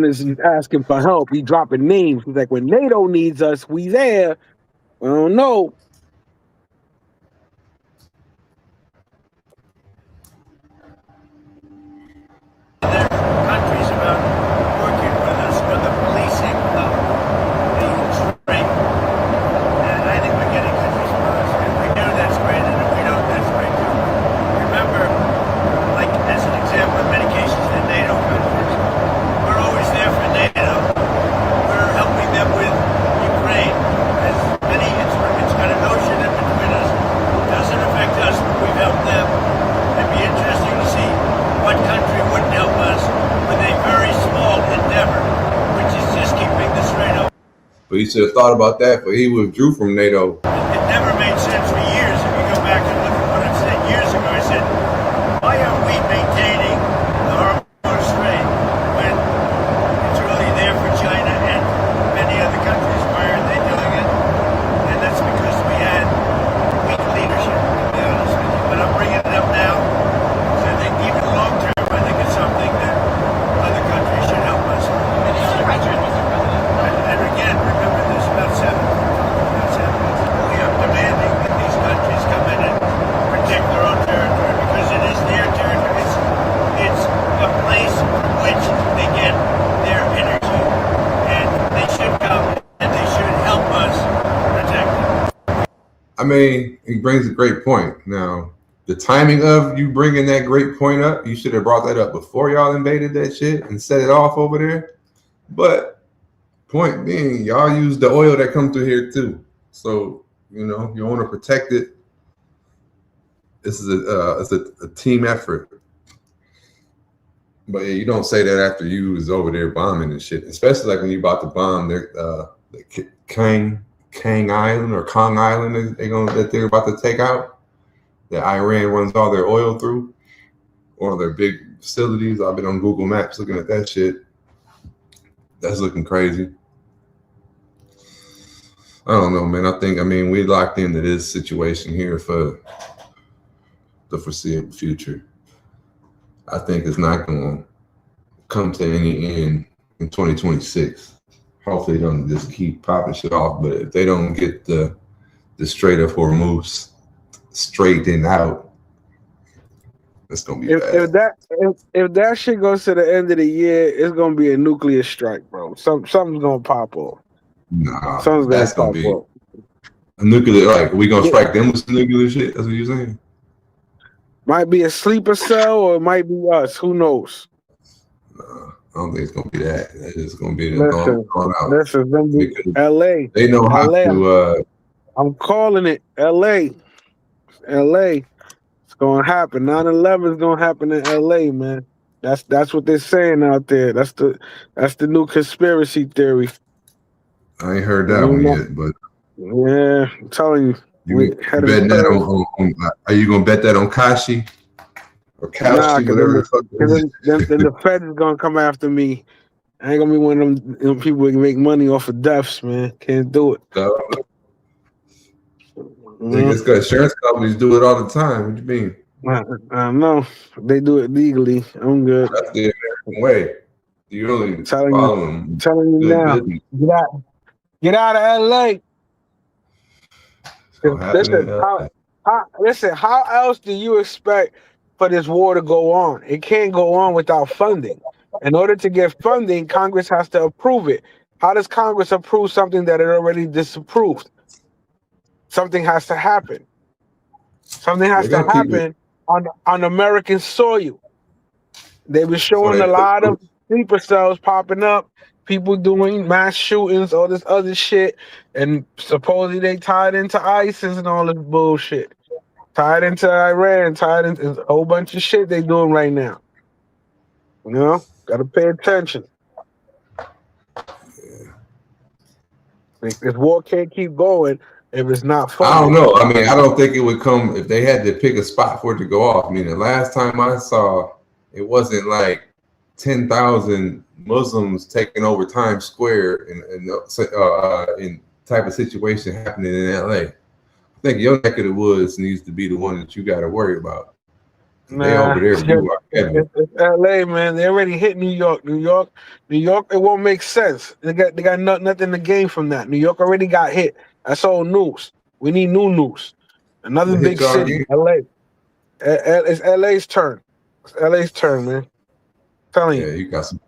He's asking for help. He dropping names. He's like, when NATO needs us, we there. I don't know. Countries about working with us for the policing of the Ukraine. And I think we're getting countries for us. If we do, that's great. And if we don't, that's great too. Remember, like as an example, in many cases, the NATO countries, we're always there for NATO. We're helping them with Ukraine. As many, it's got a notion in between us. It doesn't affect us, but we've helped them. It'd be interesting to see what country wouldn't help us with a very small endeavor, which is just keeping the Strait open. But he should have thought about that, but he withdrew from NATO. It never made sense for years. If you go back and look at what I said years ago, I said, why are we maintaining the Hormuz Strait when it's really there for China and many other countries? Why aren't they doing it? And that's because we had weak leadership, to be honest with you. But I'm bringing it up now because I think even long term, I think it's something that other countries should help us. And again, remember there's about seven. We are demanding that these countries come in and protect their own territory because it is their territory. It's a place from which they get their energy. And they should come and they should help us protect it. I mean, he brings a great point. Now, the timing of you bringing that great point up, you should have brought that up before y'all invaded that shit and set it off over there. But point being, y'all use the oil that comes through here too. So, you want to protect it. This is a team effort. But yeah, you don't say that after you was over there bombing and shit, especially like when you about to bomb the Kang Island or Kong Island that they're about to take out, that Iran runs all their oil through, or their big facilities. I've been on Google Maps looking at that shit. That's looking crazy. I don't know, man. I mean, we locked into this situation here for the foreseeable future. I think it's not going to come to any end in 2026. Hopefully they don't just keep popping shit off, but if they don't get the Strait of Hormuz straightened out, it's gonna be bad. If that shit goes to the end of the year, it's gonna be a nuclear strike, bro. Something's gonna pop off. Nah, that's gonna be a nuclear. Like, we gonna strike them with some nuclear shit? That's what you're saying? Might be a sleeper cell, or it might be us. Who knows? I don't think it's gonna be that. It's just gonna be Listen, LA. They know how LA, to. I'm calling it LA. LA. It's gonna happen. 9/11 is gonna happen in LA, man. That's what they're saying out there. That's the new conspiracy theory. I ain't heard that one yet, but yeah, I'm telling you. Are you gonna bet that on Kashi or Kashi, whatever the fuck? Then the Fed is gonna come after me. I ain't gonna be one of them people who can make money off of deaths, man. Can't do it. It's got insurance companies do it all the time. What do you mean? I know they do it legally. I'm good. That's the American way. You only follow them. Telling you now. Get out of LA. Listen, how else do you expect for this war to go on? It can't go on without funding. In order to get funding, Congress has to approve it. How does Congress approve something that it already disapproved? Something has to happen. Something has to happen on American soil. They've been showing a lot of sleeper cells popping up, people doing mass shootings, all this other shit, and supposedly they tied into ISIS and all this bullshit. Tied into Iran, tied into a whole bunch of shit they doing right now. You know, gotta pay attention. This war can't keep going if it's not fun. I don't know. I mean, I don't think it would come if they had to pick a spot for it to go off. I mean, the last time I saw, it wasn't like 10,000 Muslims taking over Times Square in type of situation happening in LA. I think your neck of the woods needs to be the one that you got to worry about. They over there. It's LA, man. They already hit New York. New York. It won't make sense. They got nothing to gain from that. New York already got hit. That's old news. We need new news. Another big city, LA. It's LA's turn. It's LA's turn, man. I'm telling you. Yeah, you got some.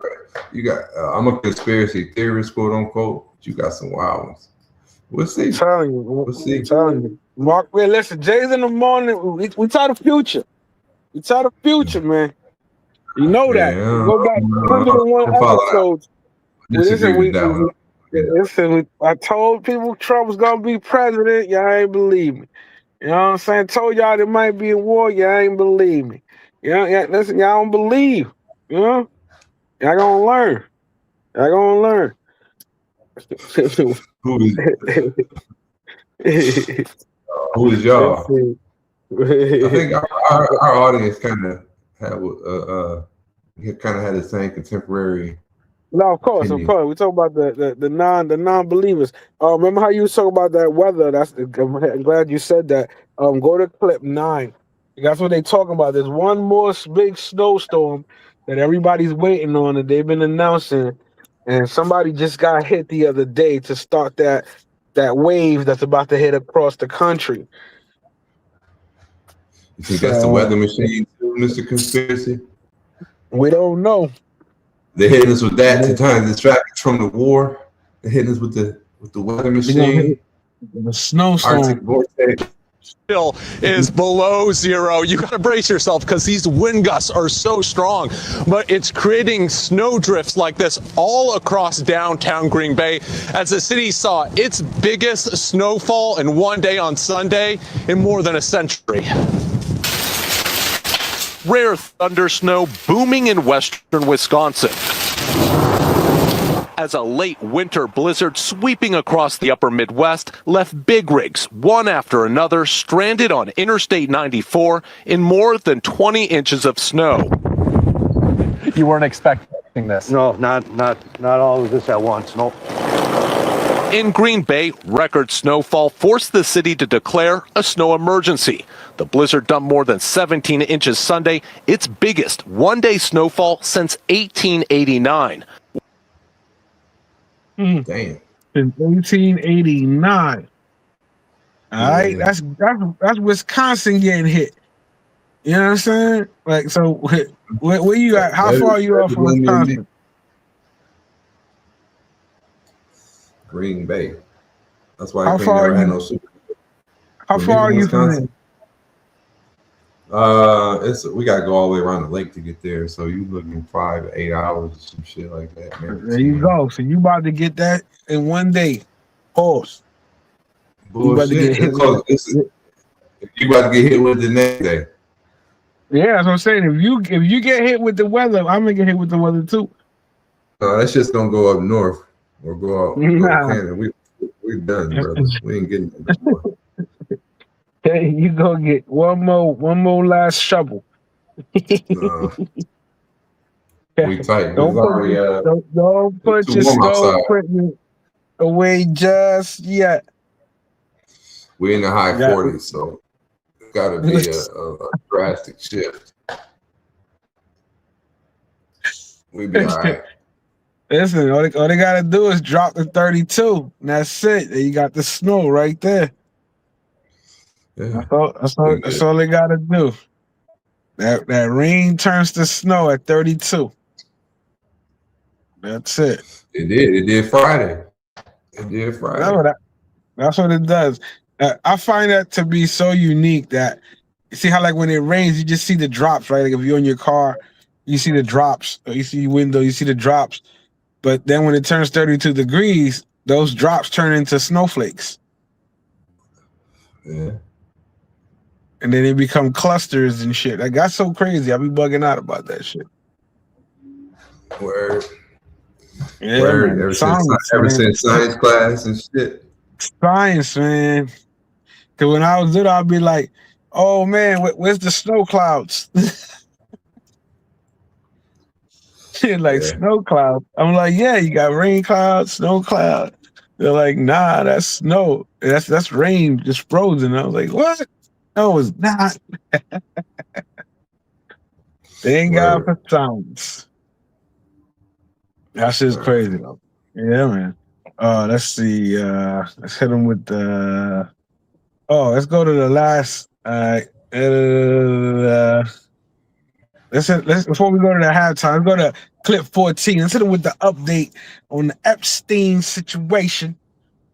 I'm a conspiracy theorist, quote unquote. But you got some wild ones. We'll see. I'm telling you. We'll see. I'm telling you. Mark, man, listen. Jay's in the morning. We try the future. We try the future, man. You know that. Yeah, Go back 101 episodes. Listen, I told people Trump was gonna be president. Y'all ain't believe me. You know what I'm saying? Told y'all there might be a war. Y'all ain't believe me. Listen, y'all don't believe. You know? Y'all gonna learn. Y'all gonna learn. Who is y'all? I think our audience kind of had the same contemporary. No, of course. We talk about the non-believers. Remember how you was talking about that weather? I'm glad you said that. Go to clip 9. That's what they talking about. There's one more big snowstorm that everybody's waiting on that they've been announcing, and somebody just got hit the other day to start that wave that's about to hit across the country. You think that's the weather machine too, Mr. Conspiracy? We don't know. They're hitting us with that to try to distract us from the war. They're hitting us with the weather machine. The snowstorm still is below zero. You got to brace yourself because these wind gusts are so strong, but it's creating snow drifts like this all across downtown Green Bay as the city saw its biggest snowfall in one day on Sunday in more than a century. Rare thunder snow booming in western Wisconsin. as a late winter blizzard sweeping across the upper Midwest left big rigs, one after another, stranded on Interstate 94 in more than 20 inches of snow. You weren't expecting this? No, not all of this at once, no. In Green Bay, record snowfall forced the city to declare a snow emergency. The blizzard dumped more than 17 inches Sunday, its biggest one-day snowfall since 1889. Damn. In 1889. All right, that's Wisconsin getting hit. You know what I'm saying? Like, so where you at? How far are you off from Wisconsin? Green Bay. That's why How they far never are had you? no Super Bowl. How far are you from there? We gotta go all the way around the lake to get there. So you looking 5 to 8 hours or some shit like that, man. There you go. So you about to get that in one day. Pause. You about to get hit with it. You about to get hit with it the next day. Yeah, that's what I'm saying. If you get hit with the weather, I'm gonna get hit with the weather too. No, that shit's gonna go up north or go out Nah. Canada. We're done, brother. We ain't getting it no more. Hey, you gonna get one more last shovel. We tight. Don't put too your warm snow outside. equipment away just yet. We're in the high Yeah. 40s, so it's gotta be a drastic shift. We be all right. Listen, all they gotta do is drop the 32, and that's it. Then you got the snow right there. Yeah. That's all they gotta do. That rain turns to snow at 32. That's it. It did Friday. It did Friday. That's what it does. I find that to be so unique that you see how, like, when it rains, you just see the drops, right? Like if you're in your car, you see the drops. Or you see your window, you see the drops. But then when it turns 32 degrees, those drops turn into snowflakes. Yeah. And then they become clusters and shit. Like, that's so crazy. I be bugging out about that shit. Word. Yeah, Word. man. Ever since science class and shit. Science, man. Because when I was little, I'd be like, oh, man, where's the snow clouds? Like, snow clouds. I'm like, yeah, you got rain clouds, snow cloud. They're like, nah, that's snow. That's rain just frozen. I was like, what? No, it's not. Thank God for science. That shit's crazy though. Yeah, man. Let's see. Let's hit them with the. Let's go to the last. Let's before we go to the halftime, let's go to clip 14. Let's hit them with the update on the Epstein situation.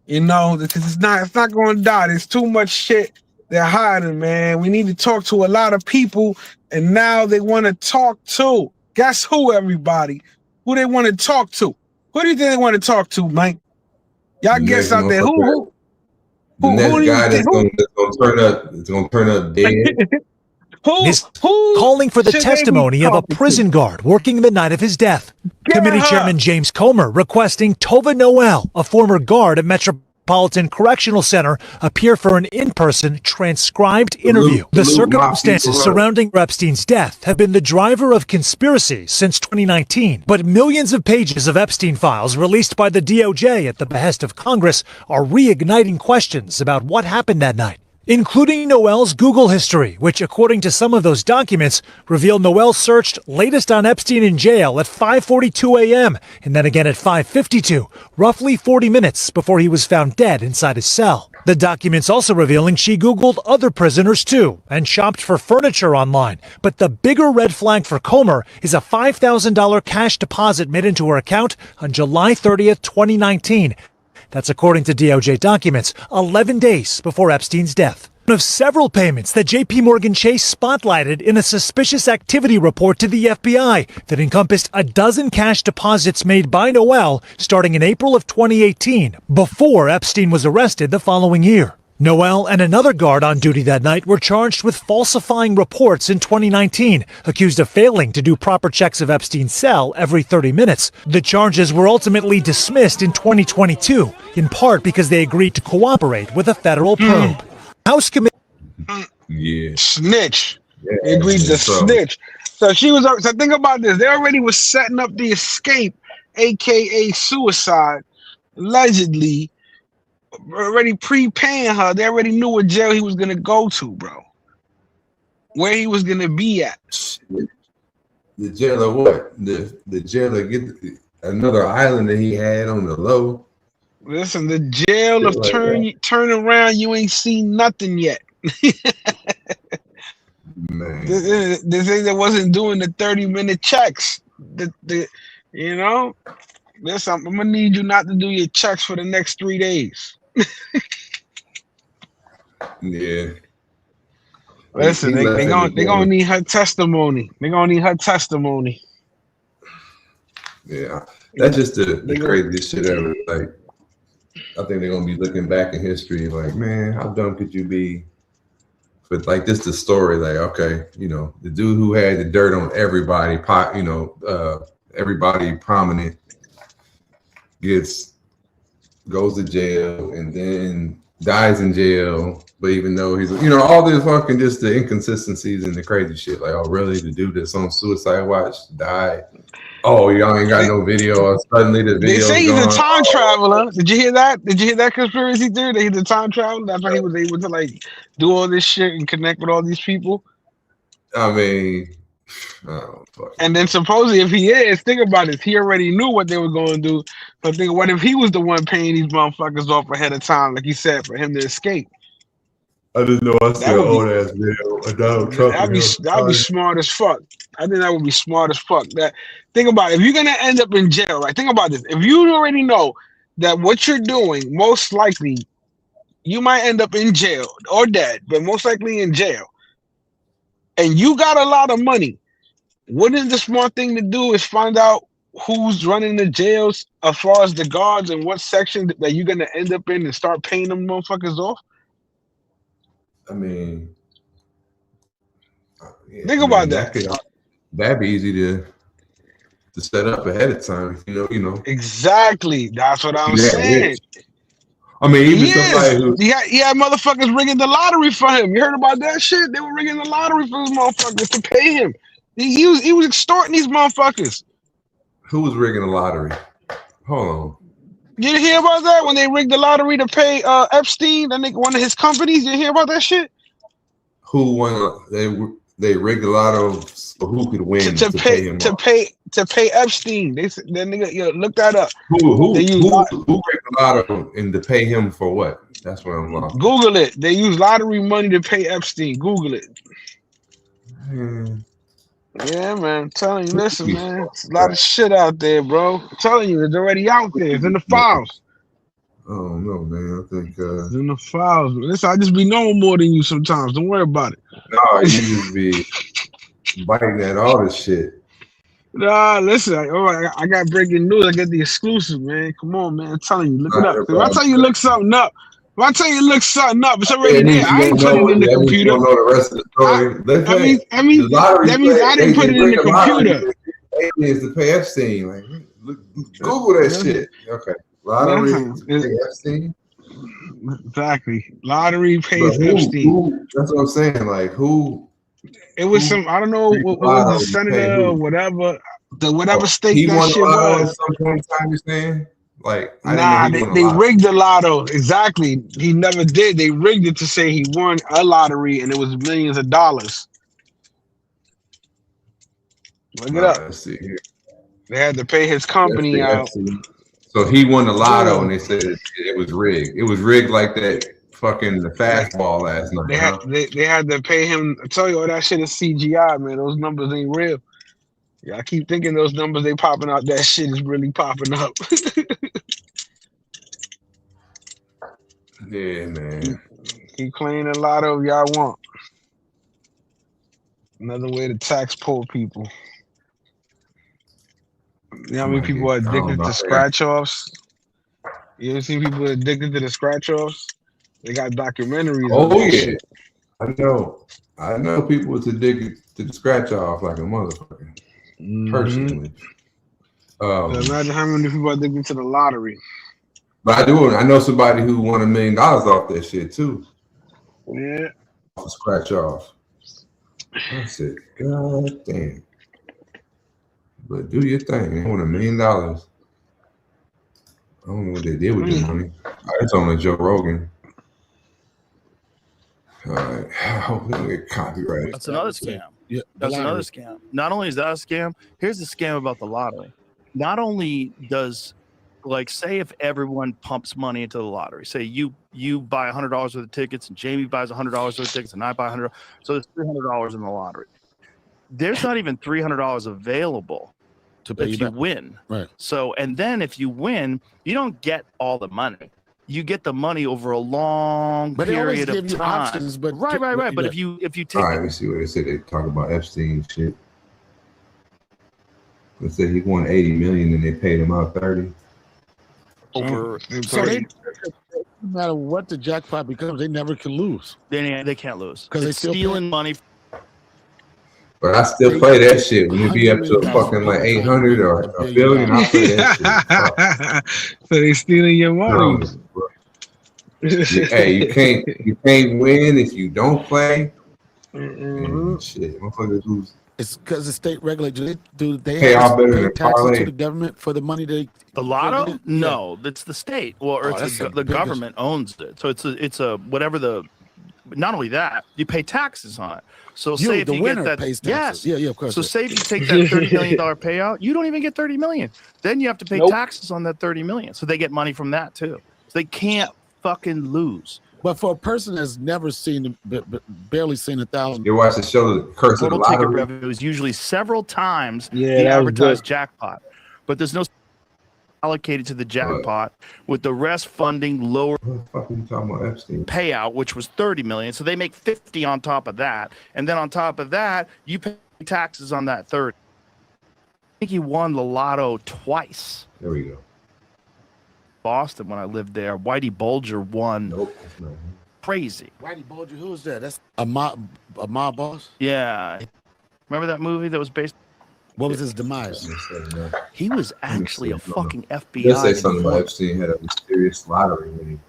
You know, because it's not going to die. There's too much shit they're hiding, man. We need to talk to a lot of people, and now they want to talk to. Guess who, everybody? Who they want to talk to? Who do you think they want to talk to, Mike? Y'all guess out there. Who The next do you guy think? that's gonna turn up dead. Is calling for the testimony of a prison guard working the night of his death. Committee Chairman James Comer requesting Tova Noel, a former guard at Metropolitan Correctional Center, appear for an in-person transcribed interview. The circumstances surrounding Epstein's death have been the driver of conspiracy since 2019, but millions of pages of Epstein files released by the DOJ at the behest of Congress are reigniting questions about what happened that night, including Noel's Google history, which, according to some of those documents, reveal Noel searched latest on Epstein in jail at 5:42 a.m. and then again at 5:52, roughly 40 minutes before he was found dead inside his cell. The documents also revealing she Googled other prisoners too and shopped for furniture online. But the bigger red flag for Comer is a $5,000 cash deposit made into her account on July 30th, 2019. That's according to DOJ documents, 11 days before Epstein's death. One of several payments that JP Morgan Chase spotlighted in a suspicious activity report to the FBI that encompassed a dozen cash deposits made by Noel starting in April of 2018, before Epstein was arrested the following year. Noel and another guard on duty that night were charged with falsifying reports in 2019, accused of failing to do proper checks of Epstein's cell every 30 minutes. The charges were ultimately dismissed in 2022, in part because they agreed to cooperate with a federal probe. House Committee. Yeah. Snitch. Yeah, They agreed to so- snitch. So she was. So think about this. They already was setting up the escape, aka suicide, allegedly. Already pre-paying her. They already knew what jail he was gonna go to, bro. Where he was gonna be at. The jailer what? The jailer get another island that he had on the low. Listen, the jail of Like turn around. You ain't seen nothing yet. Man. They say they wasn't doing the 30-minute checks. You know, listen, I'm gonna need you not to do your checks for the next 3 days. Yeah. Listen, He they left gonna need her testimony. They gonna need her testimony. Yeah. That's just the craziest shit ever. Like, I think they're gonna be looking back in history like, man, how dumb could you be? But like this the story, like, okay, you know, the dude who had the dirt on everybody, you know, everybody prominent goes to jail and then dies in jail. But even though he's, you know, all this fucking just the inconsistencies and the crazy shit. Like, oh, really? The dude that's on suicide watch died? Oh, y'all ain't got no video. Suddenly the video. They say he's a time traveler. Did you hear that? Did you hear that conspiracy theory that he's a time traveler? That's why he was able to like do all this shit and connect with all these people. I mean, oh, fuck. And then supposedly, if he is, think about it. He already knew what they were going to do. But think, what if he was the one paying these motherfuckers off ahead of time, like he said, for him to escape? I didn't know I said old ass video of Donald Trump. That'd be smart as fuck. I think that would be smart as fuck. That think about it. If you're gonna end up in jail, right? Think about this. If you already know that what you're doing, most likely you might end up in jail or dead, but most likely in jail, and you got a lot of money, wouldn't the smart thing to do is find out who's running the jails as far as the guards and what section that you're gonna end up in and start paying them motherfuckers off? I mean, yeah, Think about that. That'd be easy to set up ahead of time. You know. Exactly. That's what I'm saying. I mean, even somebody who he had motherfuckers rigging the lottery for him. You heard about that shit? They were rigging the lottery for these motherfuckers to pay him. He was extorting these motherfuckers. Who was rigging the lottery? Hold on. You didn't hear about that when they rigged the lottery to pay Epstein, that nigga, one of his companies? You hear about that shit? Who won? They rigged the lotto so who could win to pay him to pay Epstein. They said that nigga. Yo, look that up. Who rigged the lotto and to pay him for what? That's what I'm lost. Google it. They use lottery money to pay Epstein. Google it. Yeah, man. I'm telling you, listen, man. It's a lot of shit out there, bro. I'm telling you, it's already out there. It's in the files. Oh no, man. I think it's in the files. Listen, I just be knowing more than you sometimes. Don't worry about it. No, you just be biting at all this shit. Nah, listen. I got breaking news. I get the exclusive, man. Come on, man. I'm telling you, look it up. If I tell you look something up, it's already there. I ain't put it in the computer. You don't know the rest of the story. That means I didn't put it in the computer. Is to pay Epstein. Like, Google that shit. Okay. Lottery to pay Epstein. Exactly. Lottery pays Epstein. That's what I'm saying. Like who? It was some. I don't know what was the senator or whatever. Whatever state he that won shit was. At some point in time, you're saying? Like, nah, they rigged the lotto. Exactly. He never did. They rigged it to say he won a lottery and it was millions of dollars. Look it up. Let's see here. They had to pay his company out. So he won the lotto and they said it was rigged. It was rigged like that fucking the fastball last night. They had to pay him. I tell you, all that shit is CGI, man. Those numbers ain't real. Yeah, I keep thinking those numbers they popping out. That shit is really popping up. Yeah, man. Keep playing the lotto, y'all want. Another way to tax poor people. You know how many people are addicted to scratch offs? You ever seen people addicted to the scratch offs? They got documentaries. Oh on that yeah, shit. I know people to dig to the scratch off like a motherfucker. Personally, Imagine how many people are addicted to the lottery. but I know somebody who won $1 million off that shit too. Yeah. Off a scratch off. I said, God damn. But do your thing. They won $1 million. I don't know what they did with the money. It's on Joe Rogan. All right. I hope we don't get copyrighted. That's another scam. Yeah, that's another scam. Not only is that a scam, here's the scam about the lottery. Not only does, like, say if everyone pumps money into the lottery, say you buy $100 worth of tickets and Jamie buys $100 worth of tickets and I buy $100, so there's $300 in the lottery. There's not even $300 available to pay if you win. Right. So, and then if you win, you don't get all the money. You get the money over a long But they always period give of you time. options, but right. But if you take All right, let me see what they say. They talk about Epstein shit. They said he won 80 million and they paid him out 30. over, So they, no matter what the jackpot becomes, they never can lose. they can't lose 'Cause they it's still stealing money. But I still play that shit. When it be up to a fucking like 800 or a billion, I play that shit. So they stealing your money. Hey, you can't win if you don't play. And shit, motherfuckers lose. It's because the state regulators they Pay have off to better pay than taxes parlay. to the government for the money they. The lotto? No, it's the state. Well, or Oh, it's that's the the biggest- government owns it. So it's a whatever the. Not only that, you pay taxes on it. So You, say if the you winner, get that, pays yes, taxes. Yeah, of course. So say if you take that $30 million payout, you don't even get $30 million. Then you have to pay taxes on that $30 million. So they get money from that too. So they can't fucking lose. But for a person that's never seen, barely seen 1,000. You watch the show, The Curse of the Total ticket Lottery. revenue is usually several times Yeah, the that was advertised good. jackpot, but there's no allocated to the jackpot, with the rest funding lower What the fuck are you talking about, Epstein? payout, which was 30 million. So they make 50 on top of that, and then on top of that, you pay taxes on that 30. I think he won the lotto twice. There we go. Boston, when I lived there, Whitey Bulger won. Nope, that's not him. Crazy. Whitey Bulger, who is that? That's a mob boss. Yeah, remember that movie that was based? What was his demise? He was actually a fucking FBI. Let's say something about Epstein had a mysterious lottery winning.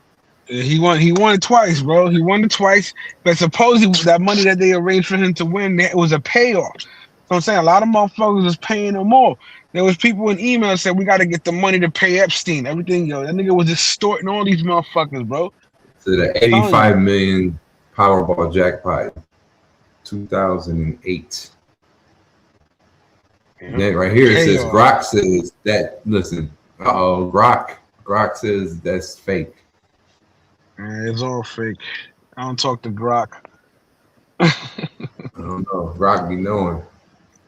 He won it twice, bro. He won it twice. But supposedly that money that they arranged for him to win, that was a payoff. So I'm saying a lot of motherfuckers was paying him more. There was people in emails said we got to get the money to pay Epstein. Everything, yo, that nigga was extorting all these motherfuckers, bro. So the 85 million Powerball jackpot, 2008. And then right here it says Grok says that. Listen, Grok says that's fake. Man, it's all fake. I don't talk to Grok. I don't know. Grok be knowing.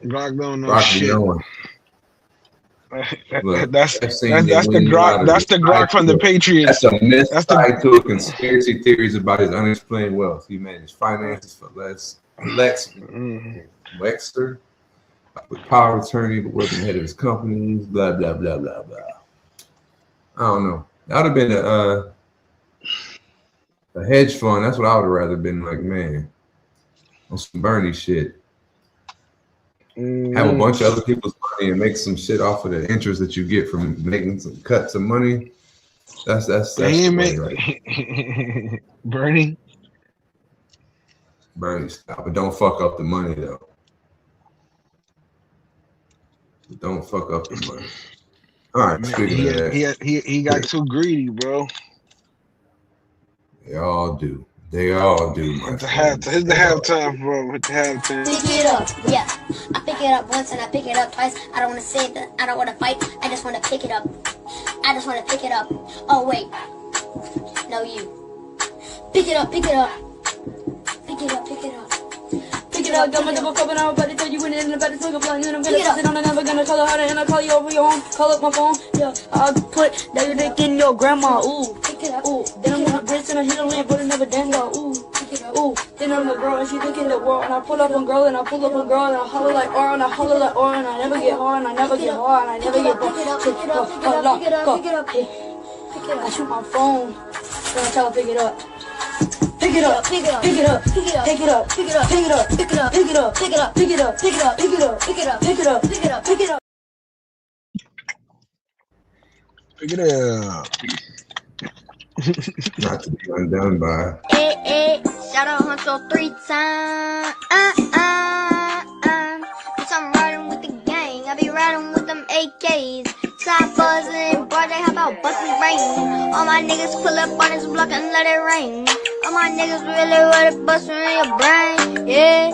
Grok don't know Grok shit. be knowing. Look, That's the Epstein didn't Grok. win the lottery. That's the Grok from the Patriots. That's a myth That's tied to a conspiracy theories about his unexplained wealth. He managed finances for Lex Wexner with power of attorney, but wasn't head of his companies. Blah blah blah blah blah. I don't know. That would have been a hedge fund. That's what I would have rather been like, man, on some Bernie shit. Have a bunch of other people's money and make some shit off of the interest that you get from making some cuts of money. That's the way, right? Bernie. Bernie, stop it. Don't fuck up the money though. Don't fuck up the money. All right, speaking of that, He got too greedy, bro. they all do. They all do. It's the halftime, bro. It's the halftime. Pick it up, yeah. I pick it up once and I pick it up twice. I don't want to say that. I don't want to fight. I just want to pick it up. I just want to pick it up. Oh wait, no you. Pick it up. Pick it up. Pick it up. Pick it up. Pick it up. Got my double cup and I'm about to tell you when and about to take a flight and I'm gonna sit down and never gonna call her harder and I'll call you over your home. Call up my phone. Yeah, I'll put that dick in your grandma. Ooh. Pick it up. Ooh, then I'm gonna bitch and I hit a lamp, but it never dang go. Ooh, ooh, then I'm a girl and she thinking the world and I pull up on girl and I pull up on girl and I holler like or and I holler like or and I never get hard and I never get hard and I never get bored. Pick it up. Pick it up. I shoot my phone, then I tell her pick it up. pick it up, pick it up, pick it up, pick it up, pick it up, pick it up, pick it up, pick it up, pick it up, pick it up, pick it up, pick it up, pick it up, pick it up, pick it up, pick it up, pick it up. Pick it up. Not to be undone by. Shout out Huncho 3 times. Bitch, I'm riding with the gang. I be riding with them AKs. Side buzzing, broad day, how about bustin' rain? All my niggas pull up on this block and let it rain. All my niggas really ready bustin' in your brain. Yeah.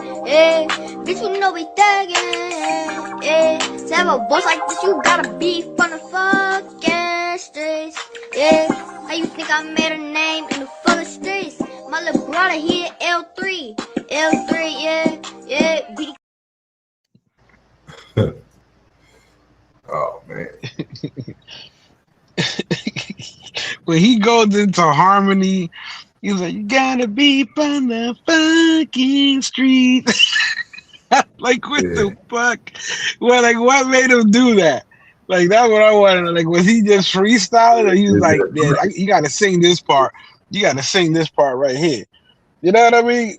Bitch, you know we thuggin'. Yeah. To have a boss like this, you gotta be from the fucking streets. Yeah. How you think I made a name in the fucking streets? My little brother here, L3. L3, yeah. BD. Oh man. When he goes into harmony, he's like, you gotta be from the fucking street. Like, what the fuck? Well, like, what made him do that? Like, that's what I wanted. Like, was he just freestyling, or he was like, man, you gotta sing this part. You gotta sing this part right here. You know what I mean?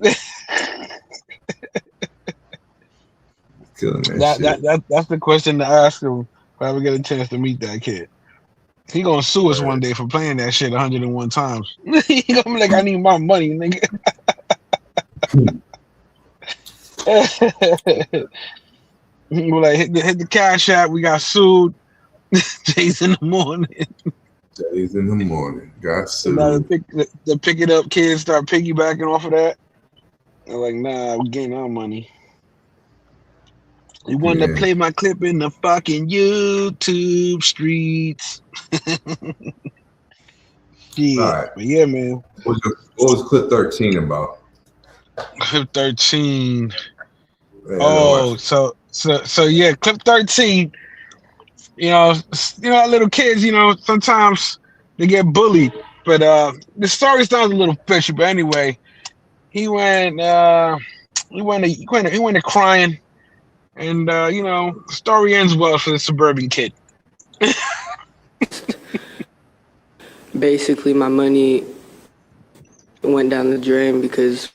Killing that shit. That's the question to ask him if I ever get a chance to meet that kid. He gonna sue us one day for playing that shit 101 times. He gonna be like, I need my money, nigga. We're like, hit the cash app. We got sued. Jay's in the morning. Jay's in the morning. Got sued. Now the pick it up kids start piggybacking off of that. They're like, nah, we getting our money. You want to play my clip in the fucking YouTube streets. Yeah, all right. But yeah, man. What was clip 13 about? Clip 13. Oh, so yeah, clip 13. You know, little kids, sometimes they get bullied. But the story sounds a little fishy. But anyway, he went to crying, and the story ends well for the suburban kid. Basically, my money went down the drain because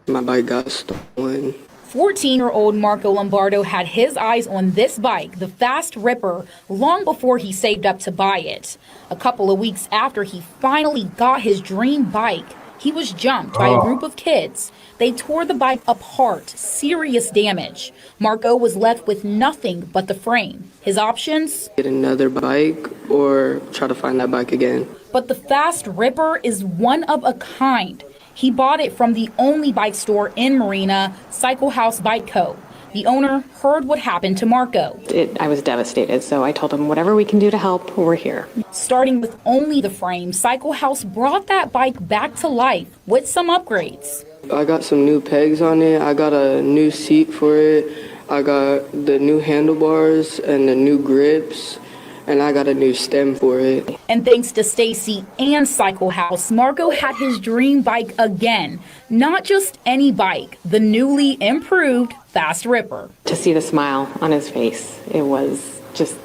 my bike got stolen. 14-year-old Marco Lombardo had his eyes on this bike, the Fast Ripper, long before he saved up to buy it. A couple of weeks after he finally got his dream bike, he was jumped by a group of kids. They tore the bike apart, serious damage. Marco was left with nothing but the frame. His options? Get another bike or try to find that bike again. But the Fast Ripper is one of a kind. He bought it from the only bike store in Marina, Cycle House Bike Co. The owner heard what happened to Marco. I was devastated, so I told him whatever we can do to help, we're here. Starting with only the frame, Cycle House brought that bike back to life with some upgrades. I got some new pegs on it. I got a new seat for it. I got the new handlebars and the new grips. And I got a new stem for it. And thanks to Stacy and Cycle House, Marco had his dream bike again. Not just any bike, the newly improved Fast Ripper. To see the smile on his face, it was just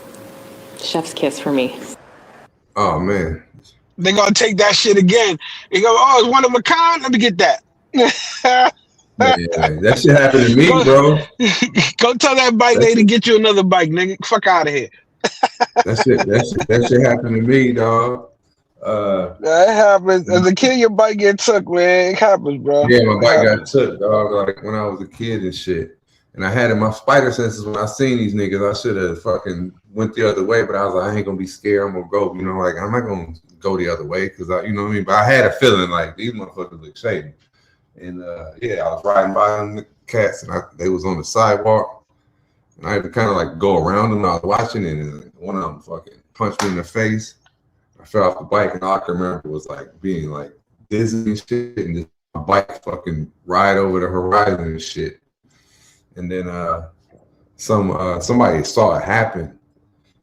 chef's kiss for me. Oh, man. They're going to take that shit again. They go, oh, it's one of a kind? Let me get that. Yeah, that shit happened to me, bro. Go tell that bike lady to get you another bike, nigga. Fuck out of here. That shit happened to me, dog. That happens. As a kid, your bike get took, man. It happens, bro. Yeah, my bike got took, dog. Like when I was a kid and shit. And I had in my spider senses when I seen these niggas, I should have fucking went the other way. But I was like, I ain't gonna be scared. I'm gonna go. Like I'm not gonna go the other way because I, what I mean. But I had a feeling like these motherfuckers look shady. And yeah, I was riding by them the cats, and they was on the sidewalk. And I had to kind of like go around them. I was watching it, and one of them fucking punched me in the face. I fell off the bike, and all I can remember was like being like dizzy and shit, and just my bike fucking ride over the horizon and shit. And then somebody saw it happen,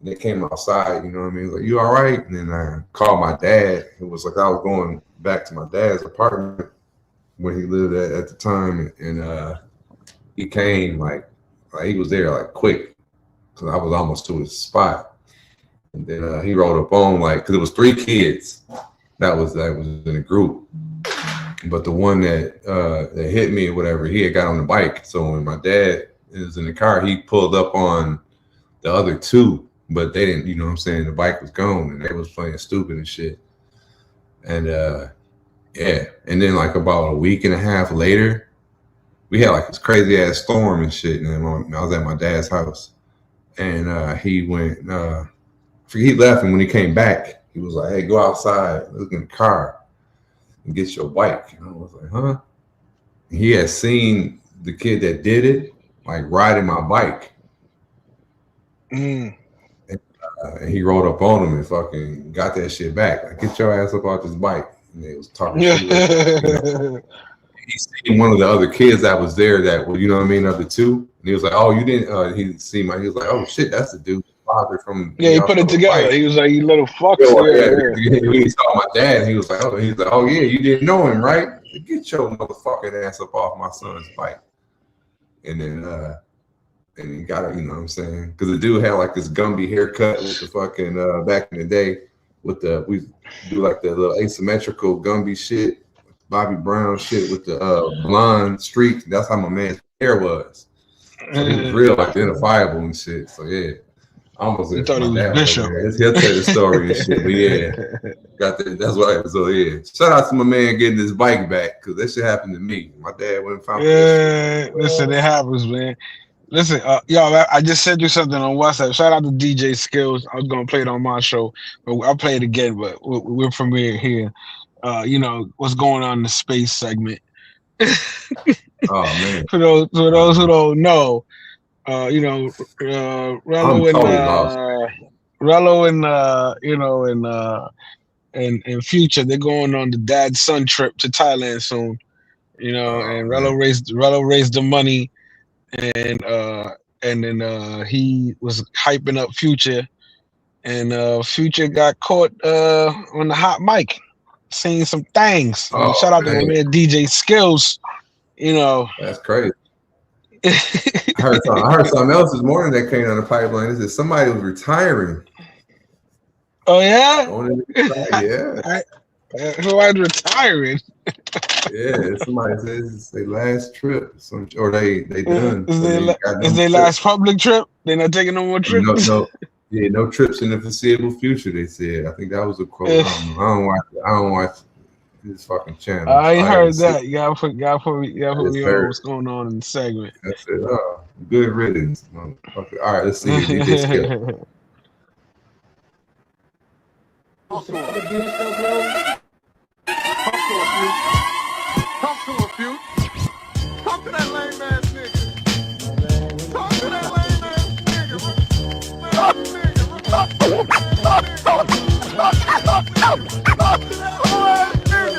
and they came outside. You know what I mean? Like, you all right? And then I called my dad. It was like I was going back to my dad's apartment where he lived at the time, and he came like he was there like quick because I was almost to his spot. And then he rolled up on because it was 3 kids that was in a group. But the one that that hit me or whatever, he had got on the bike. So when my dad was in the car, he pulled up on the other two, but they didn't, you know what I'm saying? The bike was gone and they was playing stupid and shit. And yeah, and then like about a week and a half later, we had like this crazy ass storm and shit. And I was at my dad's house, and he went, he left, and when he came back, he was like, "Hey, go outside, look in the car, and get your bike." And I was like, "Huh?" And he had seen the kid that did it, like riding my bike. And he rode up on him and fucking got that shit back. Like, get your ass up off this bike. And they was talking shit. You know? He seen one of the other kids that was there that was, you know what I mean, of the two. And he was like, "Oh, you didn't." He see my. He was like, "Oh shit, that's the dude father from." Yeah, he put it together. Bike. He was like, "You little fuck." Yeah. He saw my dad. And he was like, "Oh, yeah, you didn't know him, right? Get your motherfucking ass up off my son's bike." And then and he got it, you know what I'm saying? Because the dude had like this Gumby haircut with the fucking back in the day with we do like the little asymmetrical Gumby shit, Bobby Brown shit with the blonde streak. That's how my man's hair was. So he was real identifiable and shit. So yeah, I almost thought he was Bishop. He'll tell the story and shit. But yeah, got that. That's right. So yeah, shout out to my man getting his bike back, because that shit happened to me. My dad went and found. Yeah, listen, it happens, man. Listen, y'all, I just sent you something on WhatsApp. Shout out to DJ Skills. I was gonna play it on my show, but I'll play it again. But we're premiering here. You know what's going on in the space segment. Oh man! For those who don't know, you know, Rello and Future, they're going on the dad son trip to Thailand soon. You know, and Rello raised the money. And then he was hyping up Future, and Future got caught on the hot mic saying some things. Shout out to my man DJ Skills. You know, that's crazy. I heard something else this morning that came down the pipeline. Is that somebody was retiring? Oh yeah, yeah. Somebody's retiring. Yeah, somebody says it's their last trip, or they done. Is their last public trip? They're not taking no more trips. No trips in the foreseeable future. They said. I think that was a quote. I don't watch this fucking channel. I ain't heard that. You gotta put me on what's going on in the segment. That's it. Good riddance, motherfucker. All right, let's see. DJ Skill. Talk to a few. Talk to that lame ass nigga. Talk to that lame ass nigga. Talk to that whole ass nigga.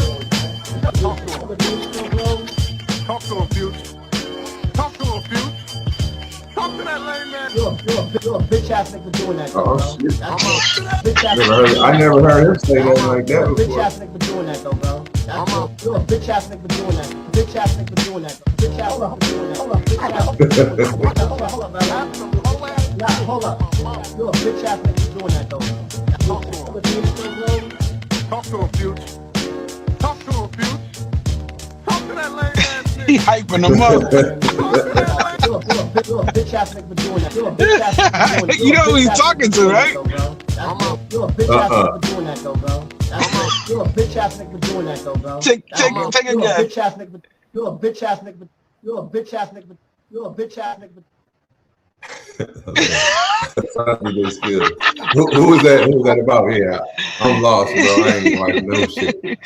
Talk to a few. Talk to a few. Talk to that lame ass. You're a bitch ass nigga doing that. Oh shit. I never heard him say that like that before. Bitch ass nigga doing that though, bro. You're a bitch ass nigga doing that. Bitch ass nigga doing that. Bitch ass nigga doing that. Hold up. You're a bitch ass nigga doing that though. Talk to a few. Talk to a few. Talk to that lame ass nigga. He hyping them up. You're a bitch ass nigga doing that. You're a bitch ass nigga doing that. You know who he's talking to, right? You're a bitch ass nigga doing that though, bro. You're a bitch ass nigga doing that though, bro. Take a guess. You're a bitch ass nigga. You're a bitch ass nigga. You're a bitch ass nigga. Who was that? Who was that about? Yeah, I'm lost, bro. I ain't like no shit.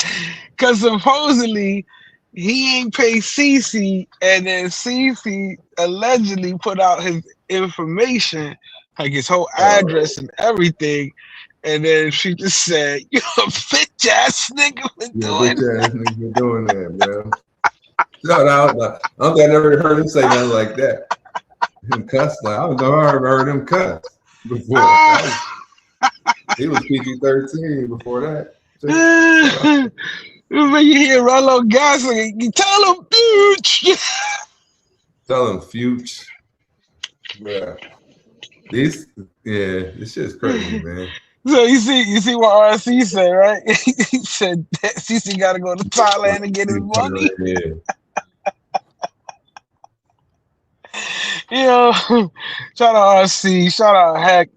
Cause supposedly he ain't pay Cece, and then Cece allegedly put out his information, like his whole address and everything. And then she just said, "You're a bitch ass nigga for doing that, bro." No, I don't think I never heard him say nothing like that. Him cuss like I don't know. I ever heard him cuss before. He was PG-13 before that. When you hear Rollo gassing, you tell him, "Bitch." Tell him, "Future." Yeah. This shit's crazy, man. So you see what RC said, right? He said that CC got to go to Thailand to get his money. Yeah. Yo, shout out RC, shout out Hack.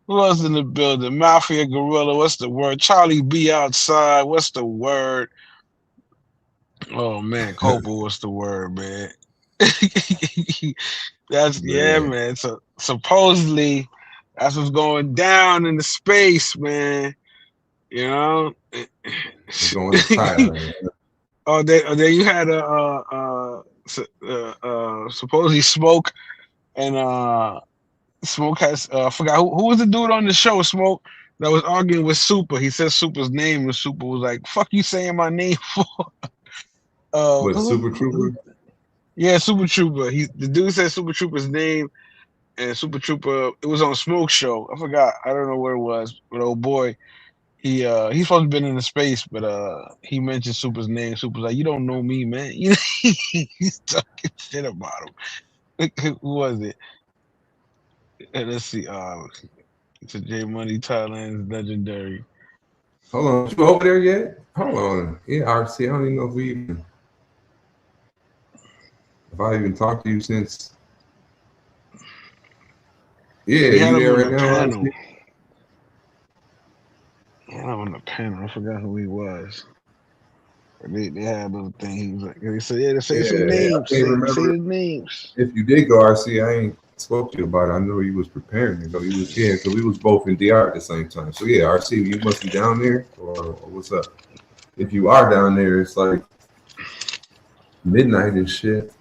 Who else in the building? Mafia Gorilla, what's the word? Charlie B outside, what's the word? Oh man, Copa, what's the word, man? Yeah, man. So supposedly that's what's going down in the space, man. You know, Going to Thailand. there you had supposedly Smoke and Smoke has I forgot who was the dude on the show, Smoke, that was arguing with Super. He said Super's name, and Super was like, "Fuck you saying my name for?" What, Super Trooper? Yeah, Super Trooper. The dude said Super Trooper's name, and Super Trooper. It was on Smoke show. I forgot. I don't know where it was, but oh boy, he's supposed to have been in the space, but he mentioned Super's name. Super's like, "You don't know me, man." You know, he's talking shit about him. Who was it? And let's see. It's a J Money Thailand's legendary. Hold on, you over there yet? Hold on. Yeah, RC. I don't even know if I even talked to you since. Yeah, you there right now? RC? Yeah, I'm on the panel. I forgot who he was. They had a little thing. He was like, they said, "Yeah, say some names. Say the names." If you did go RC, I ain't spoke to you about it. I know you was preparing to go. You was here, so we was both in DR at the same time. So yeah, RC, you must be down there, or what's up? If you are down there, it's like midnight and shit.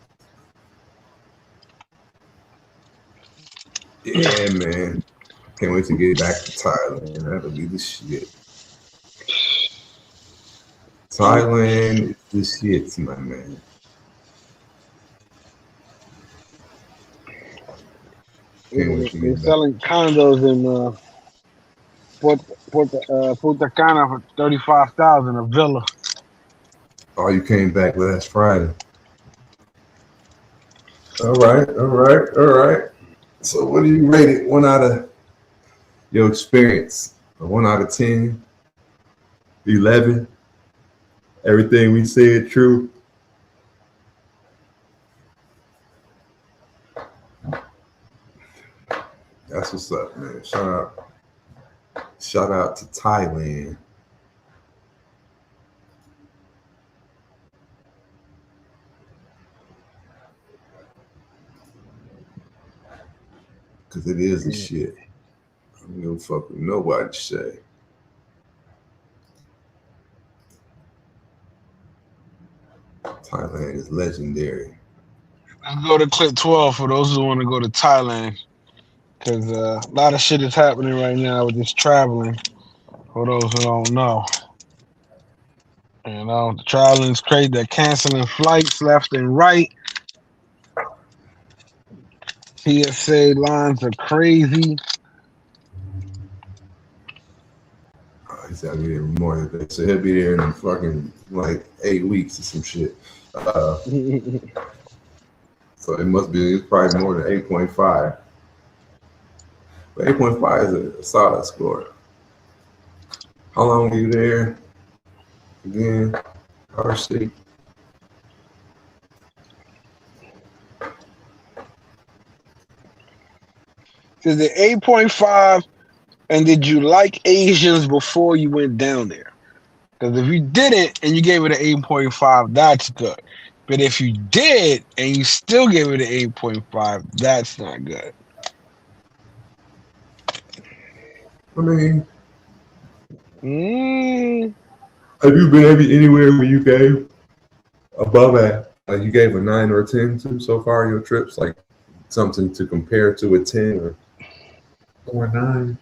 Yeah, man. Can't wait to get back to Thailand. That'll be the shit. Thailand is the shit, my man. They're selling condos in Punta Cana for $35,000 a villa. Oh, you came back last Friday. All right. So what do you rate it? 1 out of your experience? A 1 out of 10? 11? Everything we said true? That's what's up, man. Shout out to Thailand. Cause it is the shit. I don't give a fuck what nobody say. Thailand is legendary. Let's go to clip 12 for those who want to go to Thailand. Because a lot of shit is happening right now with this traveling. For those who don't know. You know, the traveling's crazy. They're canceling flights left and right. TSA lines are crazy. He's got to be there more. So he'll be there in fucking like 8 weeks or some shit. So it must be, it's probably more than 8.5. But 8.5 is a solid score. How long were you there? Again, RC. Is it 8.5? And did you like Asians before you went down there? Because if you didn't and you gave it an 8.5, that's good. But if you did and you still gave it an 8.5, that's not good. I mean, have you been anywhere where you gave above that? Like you gave a 9 or a 10 to so far your trips? Like something to compare to a 10 or 9?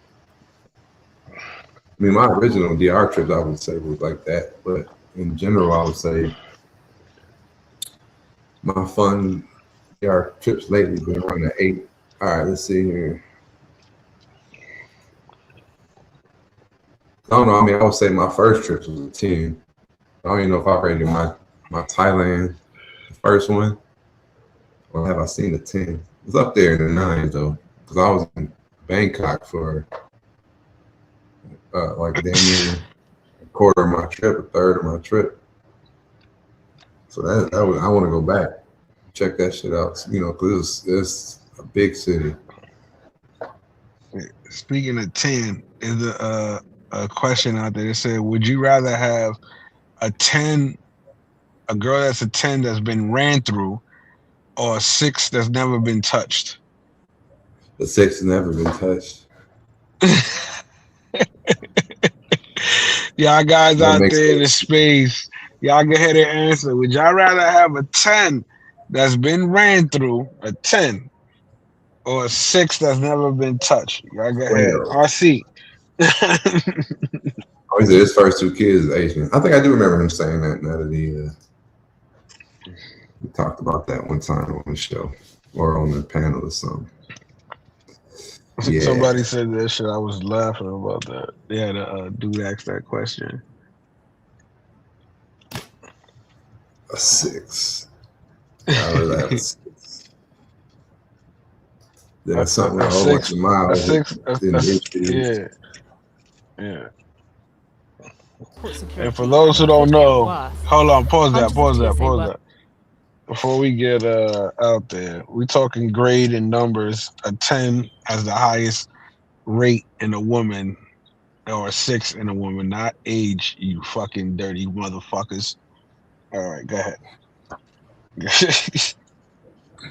I mean, my original DR trips, I would say, was like that. But in general, I would say my fun DR trips lately been around an 8. All right, let's see here. I don't know. I mean, I would say my first trip was a 10. I don't even know if I rated my Thailand, the first one, or have I seen a 10? It's up there in the 9s though, because I was in Bangkok for like damn near a quarter of my trip, a third of my trip. So that was, I want to go back, check that shit out. You know, because it's a big city. Speaking of 10, is a question out there that said, would you rather have a girl that's a 10 that's been ran through, or a 6 that's never been touched? The 6 has never been touched. Y'all guys out there in the space, y'all go ahead and answer. Would y'all rather have a 10 that's been ran through, a 10, or a 6 that's never been touched? Y'all go ahead. RC. Obviously, his first 2 kids is Asian. I think I do remember him saying that. Now that he talked about that one time on the show or on the panel or something. Yeah. Somebody said that shit. I was laughing about that. They had a dude ask that question. A 6. I would have a 6. There's something a whole bunch of miles. Yeah. And for those who don't know, hold on, pause that. Before we get out there, we talking grade and numbers. A 10 has the highest rate in a woman, or a 6 in a woman, not age, you fucking dirty motherfuckers. All right, go ahead.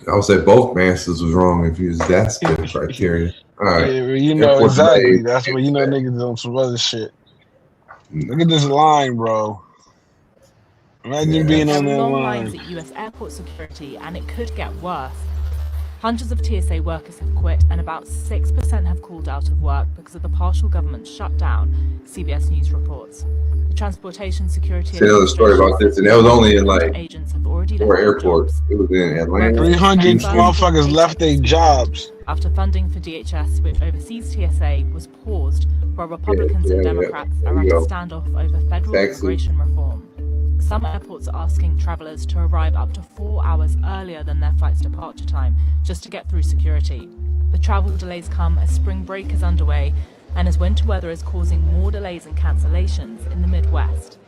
I would say both masters was wrong if that's the criteria. All right. Yeah, you know, exactly. That's what you know, niggas on some other shit. Look at this line, bro. Imagine being on that long line. lines at US airport security, and it could get worse. Hundreds of TSA workers have quit, and about 6% have called out of work because of the partial government shutdown, CBS News reports. The Transportation Security Tell the story about this, and that was only in like agents have already 4 airports. It was in Atlanta. 300 motherfuckers left their jobs after funding for DHS, which oversees TSA, was paused while Republicans and Democrats are at a standoff over federal immigration reform. Some airports are asking travelers to arrive up to 4 hours earlier than their flight's departure time just to get through security. The travel delays come as spring break is underway and as winter weather is causing more delays and cancellations in the Midwest.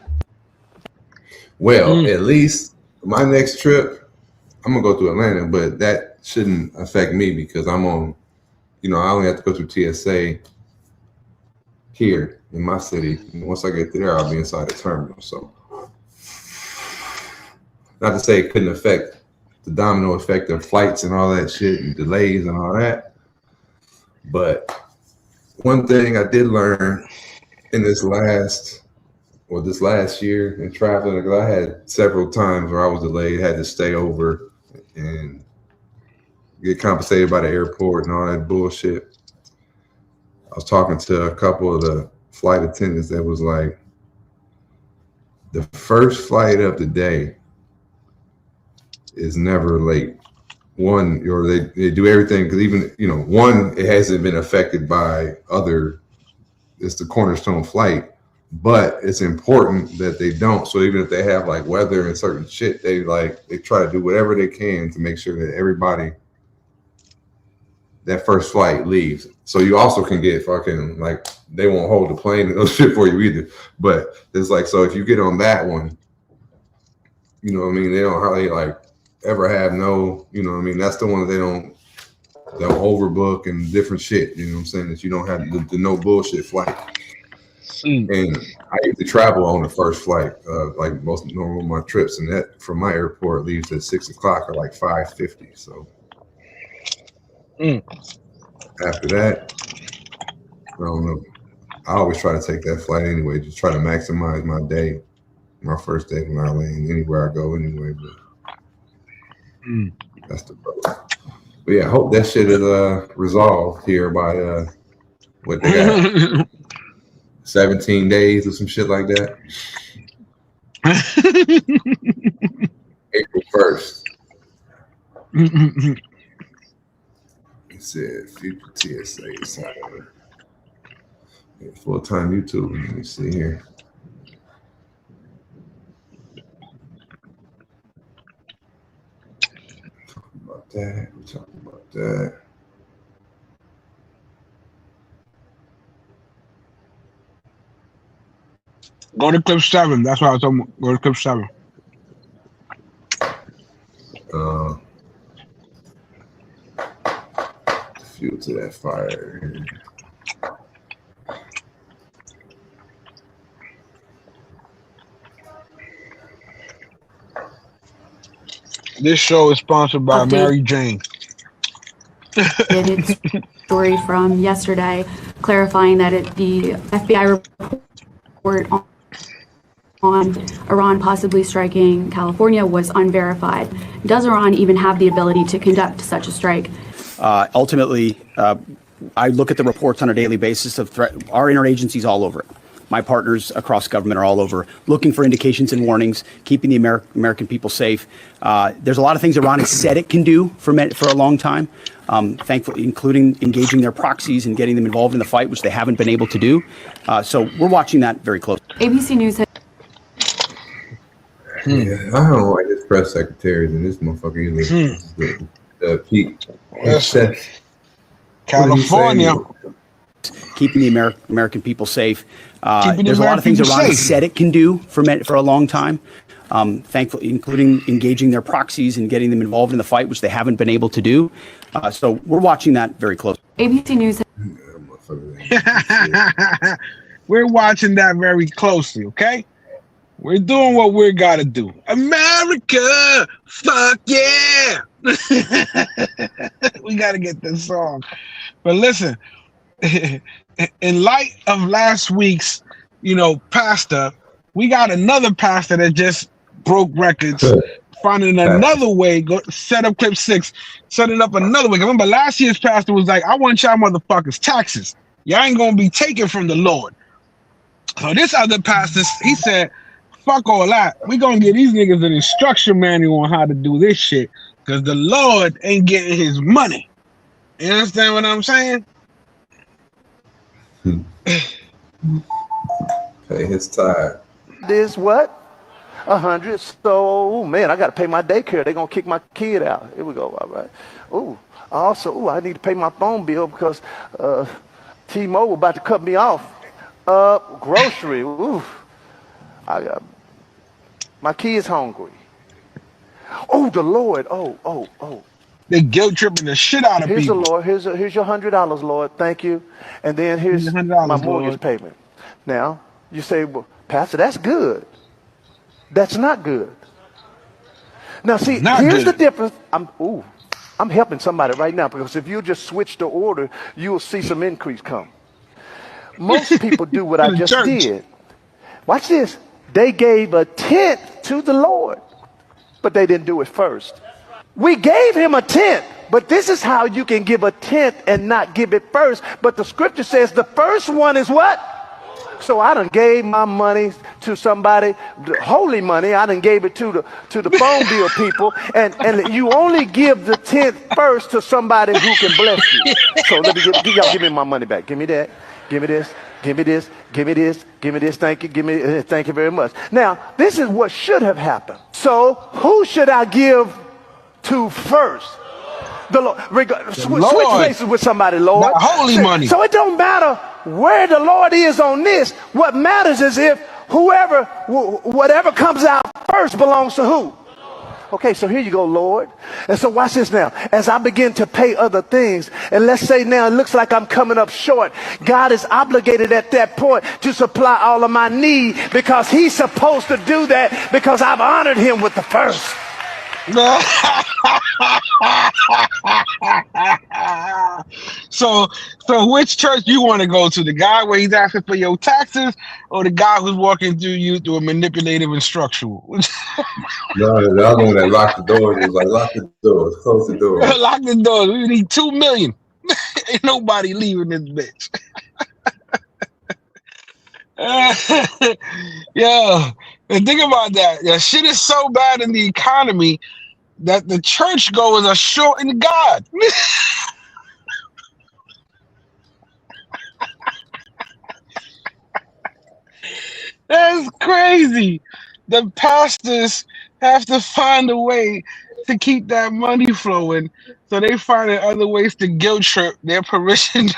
Well, at least my next trip, I'm going to go through Atlanta, but that shouldn't affect me because I'm on, you know, I only have to go through TSA here in my city. And once I get there, I'll be inside the terminal. So, not to say it couldn't affect the domino effect of flights and all that shit and delays and all that. But one thing I did learn in this last year in traveling, because I had several times where I was delayed, had to stay over and get compensated by the airport and all that bullshit. I was talking to a couple of the flight attendants that was like, the first flight of the day is never late. One, or they do everything, because even, you know, one, it hasn't been affected by other, it's the cornerstone flight, but it's important that they don't. So even if they have like weather and certain shit, they try to do whatever they can to make sure that everybody, that first flight leaves. So you also can get fucking, like, they won't hold the plane and no shit for you either. But it's like, so if you get on that one, you know what I mean? They don't hardly like ever have no, you know what I mean? That's the one that they'll overbook and different shit, you know what I'm saying? That you don't have the no bullshit flight. And I used to travel on the first flight, like most normal of my trips, and that from my airport leaves at 6 o'clock or like 5:50. So after that, I don't know. I always try to take that flight anyway, just try to maximize my day, my first day when I land anywhere I go anyway. But that's the problem. But yeah, I hope that shit is resolved here by what they got 17 days or some shit like that. April 1st. It said future TSA insider. Full-time YouTube. Let me see here. We're talking about that. Go to clip 7. That's what I was talking about. Go to clip 7. Fuel to that fire. This show is sponsored by Mary Jane. Its story from yesterday, clarifying that the FBI report on Iran possibly striking California was unverified. Does Iran even have the ability to conduct such a strike? Ultimately, I look at the reports on a daily basis of our interagencies all over it. My partners across government are all over, looking for indications and warnings, keeping the American people safe. There's a lot of things Iran has said it can do for a long time, thankfully, including engaging their proxies and getting them involved in the fight, which they haven't been able to do. So we're watching that very closely. ABC News has Yeah, I don't like this press secretaries and this motherfucker either. The peak. California. Keeping the American people safe. There's a lot of things Iran has said it can do for a long time, thankfully, including engaging their proxies and getting them involved in the fight, which they haven't been able to do. So we're watching that very closely. ABC News. We're watching that very closely, okay? We're doing what we gotta do. America, fuck yeah! We gotta get this song. But listen, in light of last week's, pastor, we got another pastor that just broke records, finding another way, set up clip 6, set it up another way. Remember, last year's pastor was like, I want y'all motherfuckers taxes. Y'all ain't gonna be taken from the Lord. So this other pastor, he said, fuck all that. We gonna give these niggas an instruction manual on how to do this shit, because the Lord ain't getting his money. You understand what I'm saying? Pay his tithe. This what? 100. So, man, I got to pay my daycare. They're going to kick my kid out. Here we go. All right. I need to pay my phone bill because T-Mobile about to cut me off. Grocery. My kid's hungry. Oh, the Lord. Oh. They guilt tripping the shit out of people. Here's the Lord. Here's your $100, Lord. Thank you. And then here's my mortgage payment. Now, you say, well, Pastor, that's good. That's not good. Now, see, here's the difference. I'm helping somebody right now, because if you just switch the order, you'll see some increase come. Most people do what I just did. Watch this. They gave a tenth to the Lord, but they didn't do it first. We gave him a tenth, but this is how you can give a tenth and not give it first. But the scripture says the first one is what? So I done gave my money to somebody, holy money. I done gave it to the phone bill people, and you only give the tenth first to somebody who can bless you. So let me y'all give me my money back. Give me that. Give me this. Give me this. Give me this. Give me this. Thank you. Thank you very much. Now, this is what should have happened. So who should I give to first? The Lord. Switch places with somebody, Lord. Holy money. So it don't matter where the Lord is on this. What matters is if whatever comes out first belongs to who? Okay, so here you go, Lord. And so watch this now. As I begin to pay other things, and let's say now it looks like I'm coming up short, God is obligated at that point to supply all of my need, because he's supposed to do that because I've honored him with the first. So which church you want to go to? The guy where he's asking for your taxes, or the guy who's walking through you through a manipulative instructional? No, the other one that locked the doors was like, lock the doors, close the doors. Lock the doors. We need $2 million. Ain't nobody leaving this bitch. Yeah, and think about that. Yeah, shit is so bad in the economy that the churchgoers are short in God. That's crazy. The pastors have to find a way to keep that money flowing, so they find other ways to guilt trip their parishioners.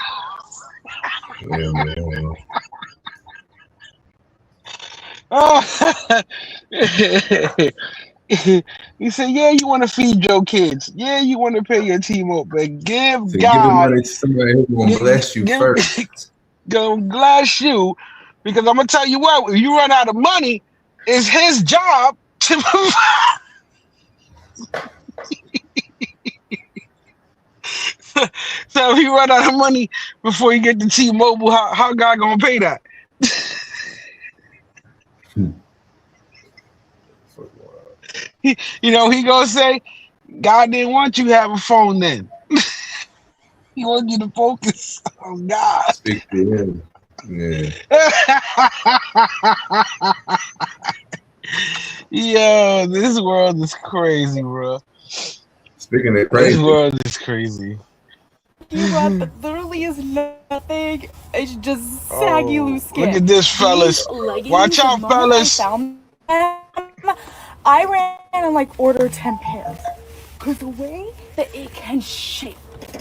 He said, "Yeah, you want to feed your kids. Yeah, you want to pay your T-Mobile, but give So give the God, money to somebody who's gonna bless you first. Gonna bless you, because I'm gonna tell you what, if you run out of money, it's his job to provide." So if you run out of money before you get to T-Mobile, how God gonna pay that? You know, he gonna say, God didn't want you to have a phone then. He wants you to focus on God. Speak to him. Yeah. Yo, this world is crazy, bro. Speaking of crazy, This world is crazy. That literally is nothing. It's just saggy loose skin. Look at this, fellas. These leggings, Watch out, the moment fellas. I found them, I ran and like ordered 10 pairs. Because the way that it can shape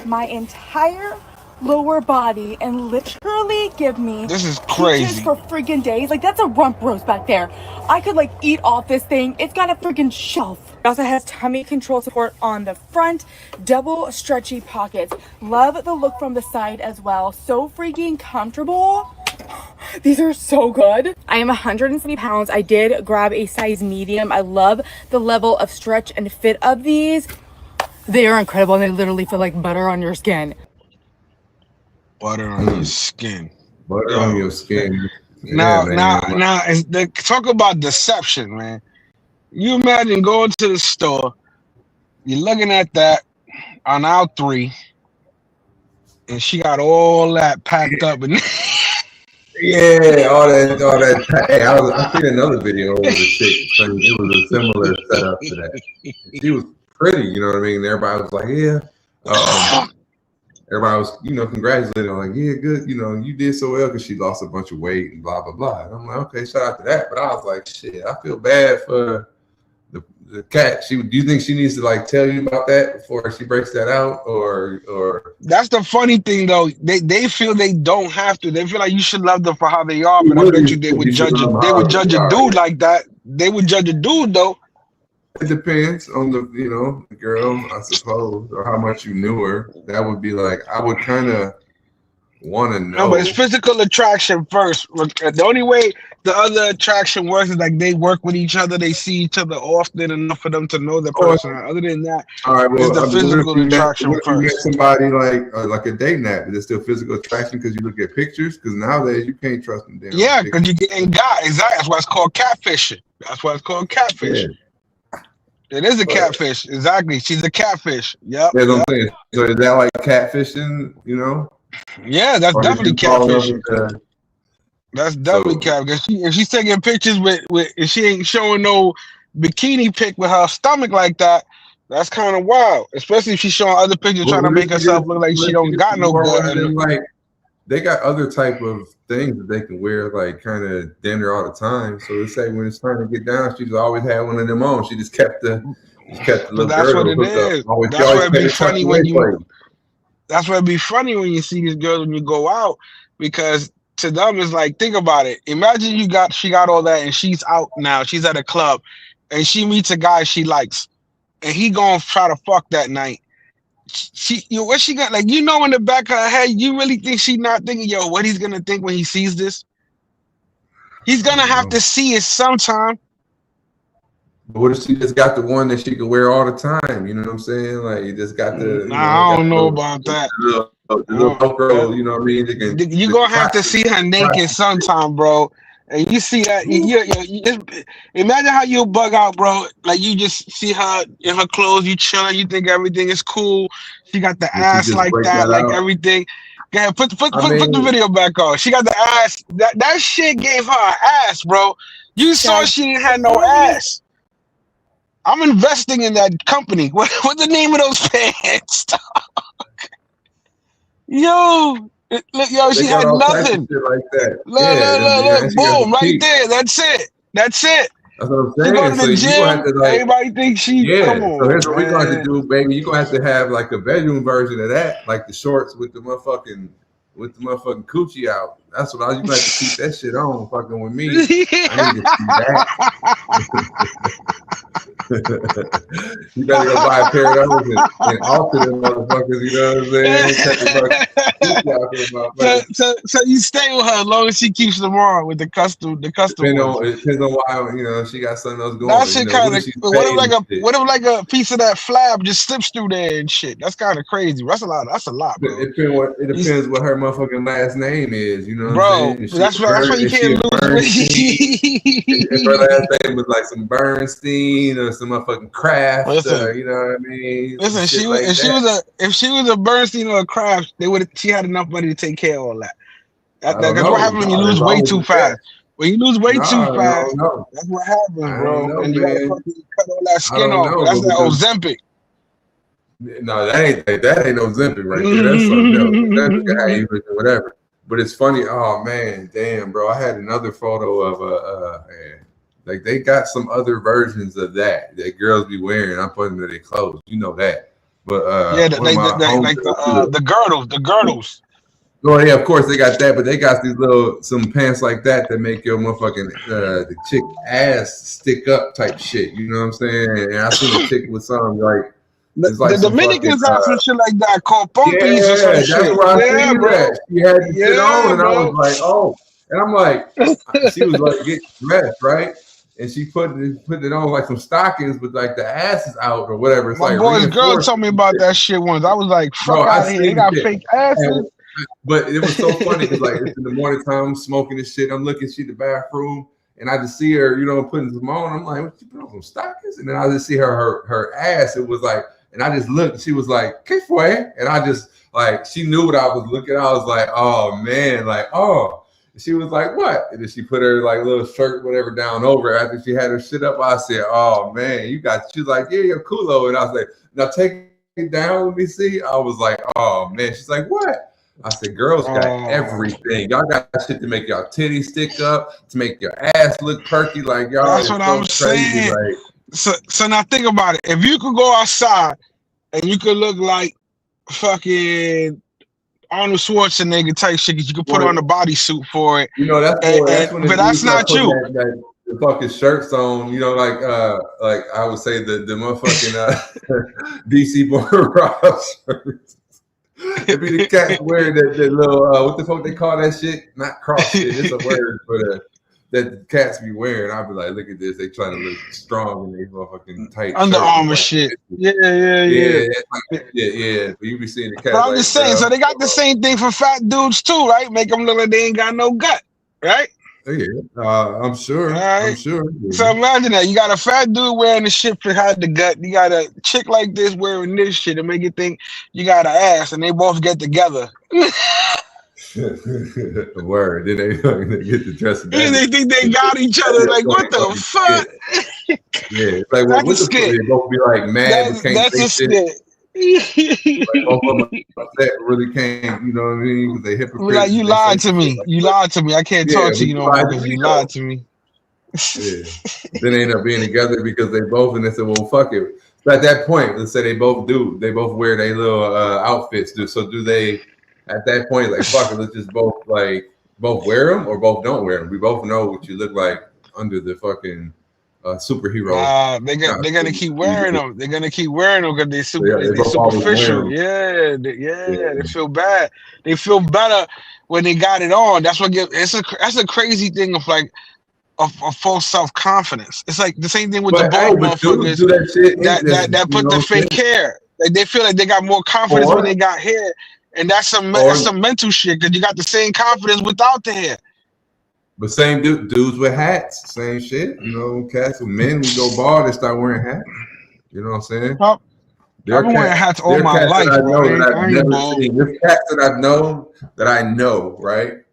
my entire lower body and literally give me This is peaches crazy. for friggin' days. Like, that's a rump roast back there. I could like eat off this thing. It's got a friggin' shelf. It also has tummy control support on the front, double stretchy pockets. Love the look from the side as well. So freaking comfortable. These are so good. I am 170 pounds. I did grab a size medium. I love the level of stretch and fit of these. They are incredible and they literally feel like butter on your skin. Butter on your skin. Butter on your skin. Now, Yeah, man. talk about deception, man. You imagine going to the store, you're looking at that on aisle 3, and she got all that packed up. And Yeah, all that. Hey, I seen another video over the chick. So it was a similar setup to that. She was pretty, you know what I mean? And everybody was like, yeah. Everybody was, congratulating her, like, yeah, good, you did so well because she lost a bunch of weight and blah, blah, blah. And I'm like, okay, shout out to that. But I was like, shit, I feel bad for the cat. Do you think she needs to like tell you about that before she breaks that out, or? That's the funny thing, though. They feel they don't have to. They feel like you should love them for how they are, but I bet you they would judge a dude like that. They would judge a dude, though. It depends on the girl, I suppose, or how much you knew her. That would be like, I would kind of want to know. No, but it's physical attraction first. The only way the other attraction works is like they work with each other, they see each other often enough for them to know the person. Other than that, all right, well, it's the physical attraction what if you met first. somebody like a dating app? Is it still physical attraction because you look at pictures? Because nowadays you can't trust them. Yeah, because you're getting got. Exactly. That's why it's called catfishing. That's why it's called catfish. Yeah. It is a catfish. Exactly. She's a catfish. Yep. That's what I'm saying. So is that like catfishing? Yeah, that's Or did definitely you fall in love catfishing. with the- That's definitely catfish. If she's taking pictures with if she ain't showing no bikini pic with her stomach like that, that's kind of wild. Especially if she's showing other pictures trying to make herself look like she don't got no good. Like they got other type of things that they can wear, like kind of damn near all the time. So let's say when it's time to get down, she's always had one of them on. She just kept the little That's girl what it hooked up. is. Always- That's she always why it'd be had a funny touch when away you. from you. That's why it'd be funny when you see these girls when you go out, because to them it's like, think about it. Imagine she got all that and she's out now. She's at a club and she meets a guy she likes, and he gonna try to fuck that night. What she got? Like, in the back of her head, you really think she not thinking, yo, what he's gonna think when he sees this? He's gonna have to see it sometime. But what if she just got the one that she could wear all the time? You know what I'm saying? Like you just got the. I don't know about that. The little girl, you know what I mean? You're gonna have to see her naked sometime, bro. And you see that, imagine how you bug out, bro. Like you just see her in her clothes, you chilling, you think everything is cool. She got the ass like that, like everything. Go ahead, put the video back on. She got the ass. That shit gave her an ass, bro. You saw she didn't have no ass. I'm investing in that company. What's the name of those pants? Yo. Look, yo, she had nothing. Like that. Look, boom, right there. That's it. That's it. That's what I'm She saying. go to the So you gym. gonna have to Everybody thinks she. Come on, so here's what we're going to man. have to do, baby. You're gonna have to have like a bedroom version of that, like the shorts with the motherfucking coochie out. That's what I was like to keep that shit on fucking with me. I need to see that. You better go buy a pair of those and alter them motherfuckers, you know what I'm saying? So you stay with her as long as she keeps them on with the custom It depends on why, you know, she got something else going. That shit kind of. What if like a piece of that flab just slips through there and shit? That's kind of crazy. That's a lot. That's a lot, bro. It depends what her motherfucking last name is, you know what bro, I'm saying? That's why you can't lose weight. If her last name was like some Bernstein or some motherfucking Kraft, Listen, you know what I mean? Listen, if she was a Bernstein or a Kraft, she had enough money to take care of all that. That's what happens when you lose weight too fast. When you lose weight too fast, that's what happens, bro. And you gotta fucking cut all that skin off. That's that Ozempic. No, that ain't no Ozempic right there. That's something else. That's how you look, whatever. But it's funny. Oh man, damn, bro. I had another photo of like they got some other versions of that girls be wearing. I'm putting them in their clothes. You know that. But the girdles. Oh yeah, of course they got that, but they got these some pants like that make your motherfucking the chick ass stick up type shit. You know what I'm saying? And I seen a chick with something like. It's like the Dominicans have some shit like that called pompies or some shit. That's where I seen that. She had the shit on, and I was like, oh. And I'm like, she was like getting dressed, right? And she put it on like some stockings, but like the ass is out or whatever. It's My like boy's girl told me about that shit once. I was like, fuck out of here. They got fake asses. But it was so funny because like it's in the morning time, I'm smoking this shit. I'm looking, she in the bathroom, and I just see her, you know, putting some on. I'm like, what, you put on some stockings? And then I just see her ass. It was like, and I just looked, and she was like, "Que fue?" And I just like, she knew what I was looking at. I was like, oh man, like, oh. And she was like, what? And then she put her like little shirt, whatever, down over. After she had her shit up, I said, oh man, you got. She was like, yeah, you're coolo. And I was like, now take it down. Let me see. I was like, oh man. She's like, what? I said, girls got everything. Y'all got shit to make y'all titties stick up, to make your ass look perky. Like y'all. That's what I'm saying. Like, so now think about it. If you could go outside and you could look like fucking Arnold Schwarzenegger type shit, because you could put on the bodysuit for it. You know, that's but that's not you. The fucking shirts on, you know, like I would say the motherfucking DC Border Rob shirts. It'd be the cats wearing that little what the fuck they call that shit? Not cross shit. It's a word for that the cats be wearing. I'd be like, look at this. They trying to look strong and they motherfucking tight. Under Armour shit. Yeah. But you be seeing the cats. But I'm just saying, so they got the same thing for fat dudes too, right? Make them look like they ain't got no gut, right? Yeah, I'm sure. Right. I'm sure. Yeah. So imagine that. You got a fat dude wearing the shit that had the gut. You got a chick like this wearing this shit to make you think you got an ass, and they both get together. Word. Then they get the dress. And they think they got each other. Like, what the fuck? Yeah, it's like, well, what the fuck? They both be like mad. That's a skit. Like, both of them that really can't, you know what I mean? They hypocrites. Like, you lied to me. You lied to me. I can't talk to you no more because you lied to me. Yeah. Then they end up being together because they both, and they said, well, fuck it. But at that point, let's say they both wear their little outfits. So do they? At that point, like, fuck it, let's just both wear them or both don't wear them. We both know what you look like under the fucking superhero. They're gonna keep wearing them. They're gonna keep wearing them because they're superficial. They feel bad. They feel better when they got it on. That's what that's a crazy thing of like of false self-confidence. It's like the same thing with the bald motherfuckers that put the fake hair. Like they feel like they got more confidence when they got hair. And that's some mental shit because you got the same confidence without the hair. But same dudes with hats, same shit. You know, cats with men who go bald, they start wearing hats. You know what I'm saying? I've been wearing hats all my life, bro. There's cats that I know, right?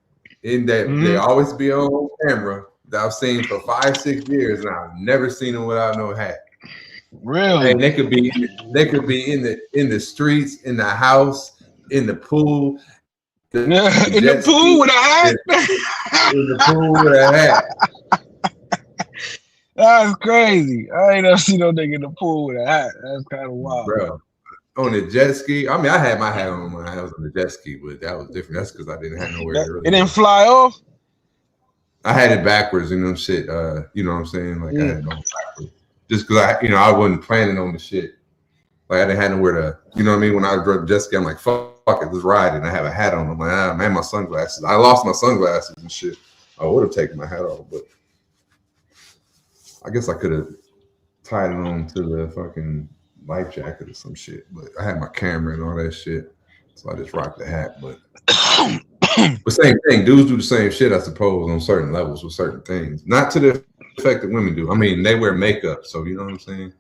In that they always be on camera that I've seen for 5-6 years, and I've never seen them without no hat. Really? And they could be in the streets, in the house, in the pool. In the pool with a hat? In the pool with a hat. That's crazy. I ain't never seen no nigga in the pool with a hat. That's kind of wild. Bro. on the jet ski. I mean, I had my hat on when I was on the jet ski, but that was different. That's because I didn't have nowhere to really It didn't fly off? I had it backwards and them shit. You know what I'm saying? Like I had it on backwards. Just because I wasn't planning on the shit. Like I didn't have nowhere to, you know what I mean? When I drove jet ski, I'm like, fuck it, let's ride. And I have a hat on. I'm like, man, my sunglasses. I lost my sunglasses and shit. I would have taken my hat off, but I guess I could have tied it on to the fucking life jacket or some shit. But I had my camera and all that shit. So I just rocked the hat. But same thing. Dudes do the same shit, I suppose, on certain levels with certain things. Not to the effect that women do. I mean, they wear makeup, so you know what I'm saying?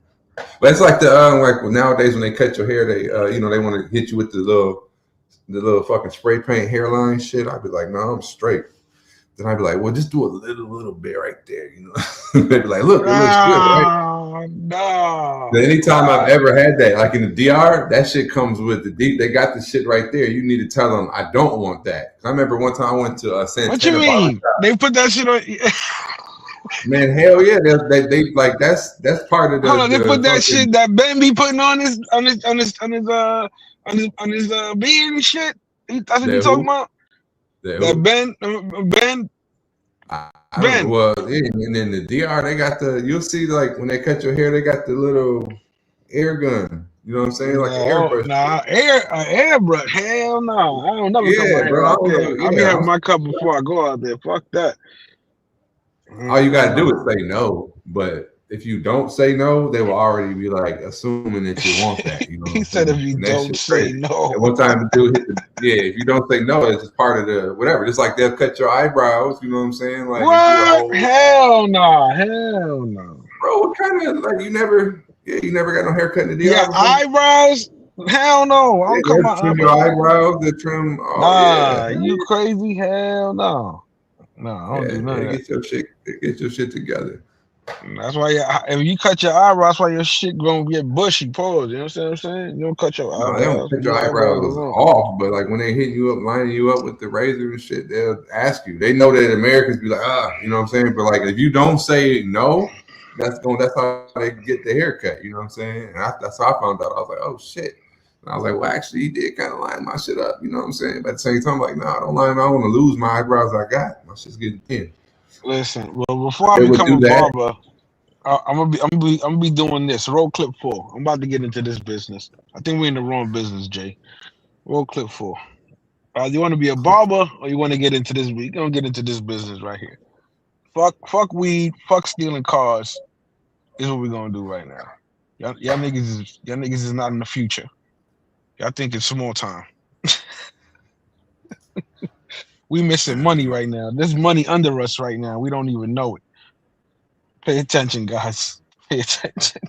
But it's like the nowadays when they cut your hair, they they want to hit you with the little fucking spray paint hairline shit. I'd be like, no, I'm straight. Then I'd be like, well, just do a little bit right there, you know. They'd be like, look, it looks good, right? No. Anytime I've ever had that, like in the DR, that shit comes with the deep. They got the shit right there. You need to tell them I don't want that. I remember one time I went to Santana. What you mean? They put that shit on. Man, hell yeah, they like that's part of the. Hold on, they put that shit that Ben be putting on his beard and shit. That's what you talking about? That Ben. Well, and then the DR, they got you'll see like when they cut your hair, they got the little air gun. You know what I'm saying? Like an airbrush. Nah, airbrush. Hell no. I don't never cut my hair out there. I'll be having my cut before I go out there. Fuck that. All you gotta do is say no. But if you don't say no, they will already be like assuming that you want that. You know. He said if you don't say no. And one time the dude hit if you don't say no, it's just part of the whatever. Just like they'll cut your eyebrows. You know what I'm saying? Like what? Hell no. Hell no. Bro, what kind of like you never got no haircut in the DR? Yeah, eyebrows. Hell no. I don't cut my trim your eyebrows. They trim. You crazy? Hell no. No, I don't do none of that. Get your shit together. That's why if you cut your eyebrows, that's why your shit gonna get bushy. Pause. You know what I'm saying? You don't cut your eyebrows. They don't cut your eyebrows off, but like when they hit you up, lining you up with the razor and shit, they'll ask you. They know that Americans be like, you know what I'm saying? But like if you don't say no, that's how they get the haircut. You know what I'm saying? And that's how I found out. I was like, oh shit. And I was like, well, actually, he did kind of line my shit up. You know what I'm saying? But at the same time, I'm like, I don't line. I don't want to lose my eyebrows I got. My shit's getting thin. Listen, well, before I become a barber, I'm gonna be doing this. Roll clip 4. I'm about to get into this business. I think we're in the wrong business, Jay. Roll clip 4. You want to be a barber or you want to get into this? We're gonna get into this business right here. Fuck weed. Fuck stealing cars. Is what we're gonna do right now. Y'all niggas is not in the future. Y'all think it's small time. We missing money right now. There's money under us right now. We don't even know it. Pay attention, guys. Pay attention.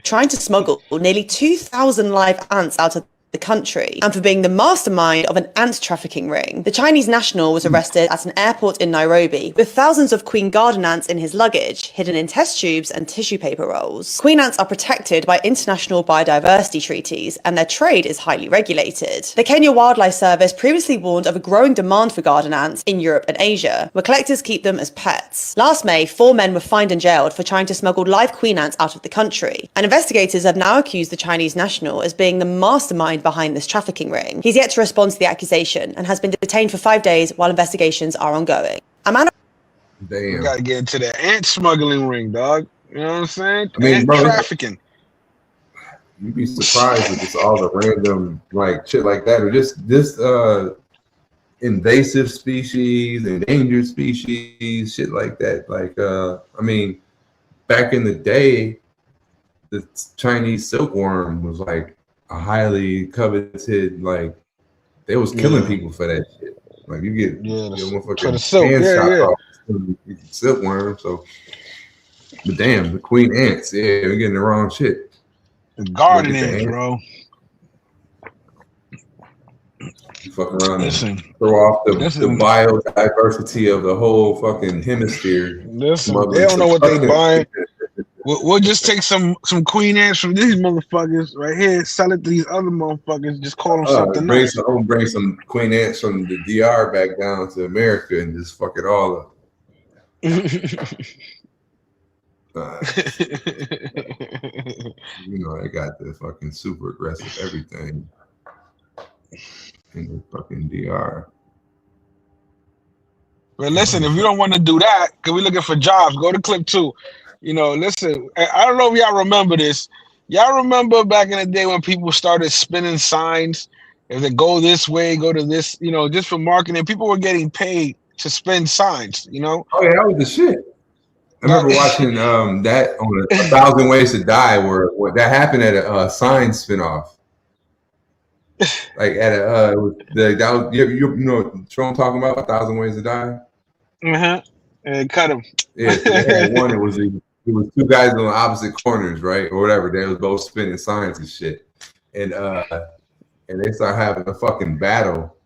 Trying to smuggle nearly 2,000 live ants out of the country and for being the mastermind of an ant trafficking ring. The Chinese national was arrested at an airport in Nairobi with thousands of queen garden ants in his luggage, hidden in test tubes and tissue paper rolls. Queen ants are protected by international biodiversity treaties and their trade is highly regulated. The Kenya Wildlife Service previously warned of a growing demand for garden ants in Europe and Asia, where collectors keep them as pets. Last May, 4 men were fined and jailed for trying to smuggle live queen ants out of the country, and investigators have now accused the Chinese national as being the mastermind behind this trafficking ring. He's yet to respond to the accusation and has been detained for 5 days while investigations are ongoing. Damn. We gotta get into the ant smuggling ring, dog. You know what I'm saying? I mean, ant trafficking. You'd be surprised with just all the random like shit like that, or just invasive species, endangered species, shit like that. Like I mean, back in the day, the Chinese silkworm was like a highly coveted, like they was killing people for that shit. Like you get for the silk, silkworm. So, but damn, the queen ants, we're getting the wrong shit. The garden ants, bro. You fuck around and throw off the biodiversity of the whole fucking hemisphere. Listen, they don't know what they buying. We'll just take some queen ants from these motherfuckers right here, sell it to these other motherfuckers, just call them something else. Bring some queen ants from the DR back down to America and just fuck it all up. You know, they got the fucking super aggressive everything in the fucking DR. But listen, if you don't want to do that, because we're looking for jobs, go to clip 2. You know, listen, I don't know if y'all remember this. Y'all remember back in the day when people started spinning signs? If they go this way, go to this, you know, just for marketing, people were getting paid to spin signs, you know? Oh, yeah, that was the shit. I remember watching that on 1,000 Ways to Die, where that happened at a sign spinoff. Like at a that was you know what show I'm talking about, 1,000 Ways to Die. And cut him. Yeah, so they had one. It was two guys on opposite corners, right, or whatever. They was both spinning signs and shit, and they started having a fucking battle.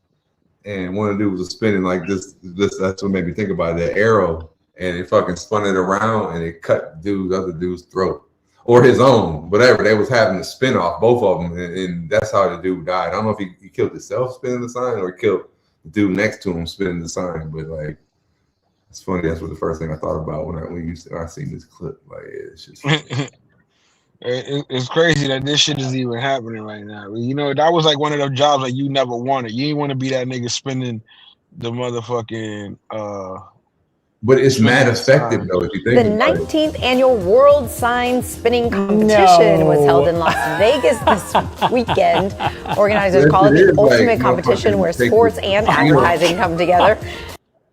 And one of the dudes was spinning like this. That's what made me think about it, the arrow. And it fucking spun it around and it cut other dude's throat or his own, whatever. They was having to spin off both of them, and that's how the dude died. I don't know if he killed himself spinning the sign or killed the dude next to him spinning the sign. But like, it's funny. That's what the first thing I thought about when I seen this clip. Like, yeah, it's just. It's crazy that this shit is even happening right now. You know, that was like one of those jobs that you never wanted. You didn't want to be that nigga spinning the motherfucking. But it's mad effective though, if you think The about 19th annual World Sign Spinning Competition was held in Las Vegas this weekend. Organizers Yes, call it it the is, ultimate like, competition where motherfucking sports take and the- advertising come together.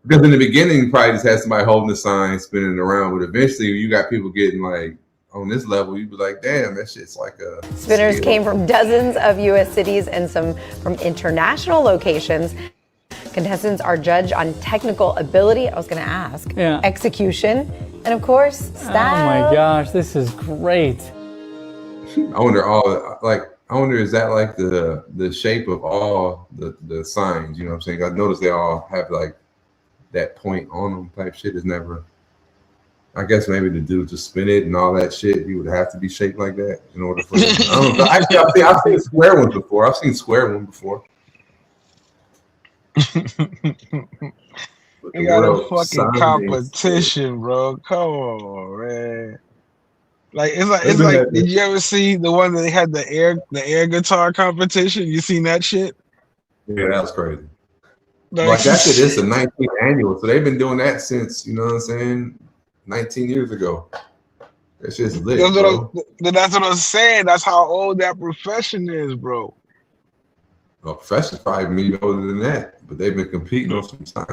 Because in the beginning, you probably just had somebody holding the sign, spinning it around. But eventually, you got people getting like on this level. You'd be like, damn, that shit's like a. Spinners skill. came from dozens of U.S. cities and some from international locations. Contestants are judged on technical ability, I was going to ask, execution, and of course, style. Oh my gosh, this is great. I wonder is that like the shape of all the signs? You know what I'm saying? I noticed they all have like that point on them type shit. Is never. I guess maybe the dude to spin it and all that shit, he would have to be shaped like that in order for. I don't know. Actually, I've seen square ones before. I've seen square one before. We got a fucking competition, bro. Come on, man. Like it's like. Did you ever see the one that they had the air guitar competition? You seen that shit? Yeah, that was crazy. Like that shit is the 19th annual, so they've been doing that since, you know what I'm saying, 19 years ago. That shit's lit, that's what I'm saying. That's how old that profession is, bro. Well, profession's probably maybe older than that, but they've been competing on some time.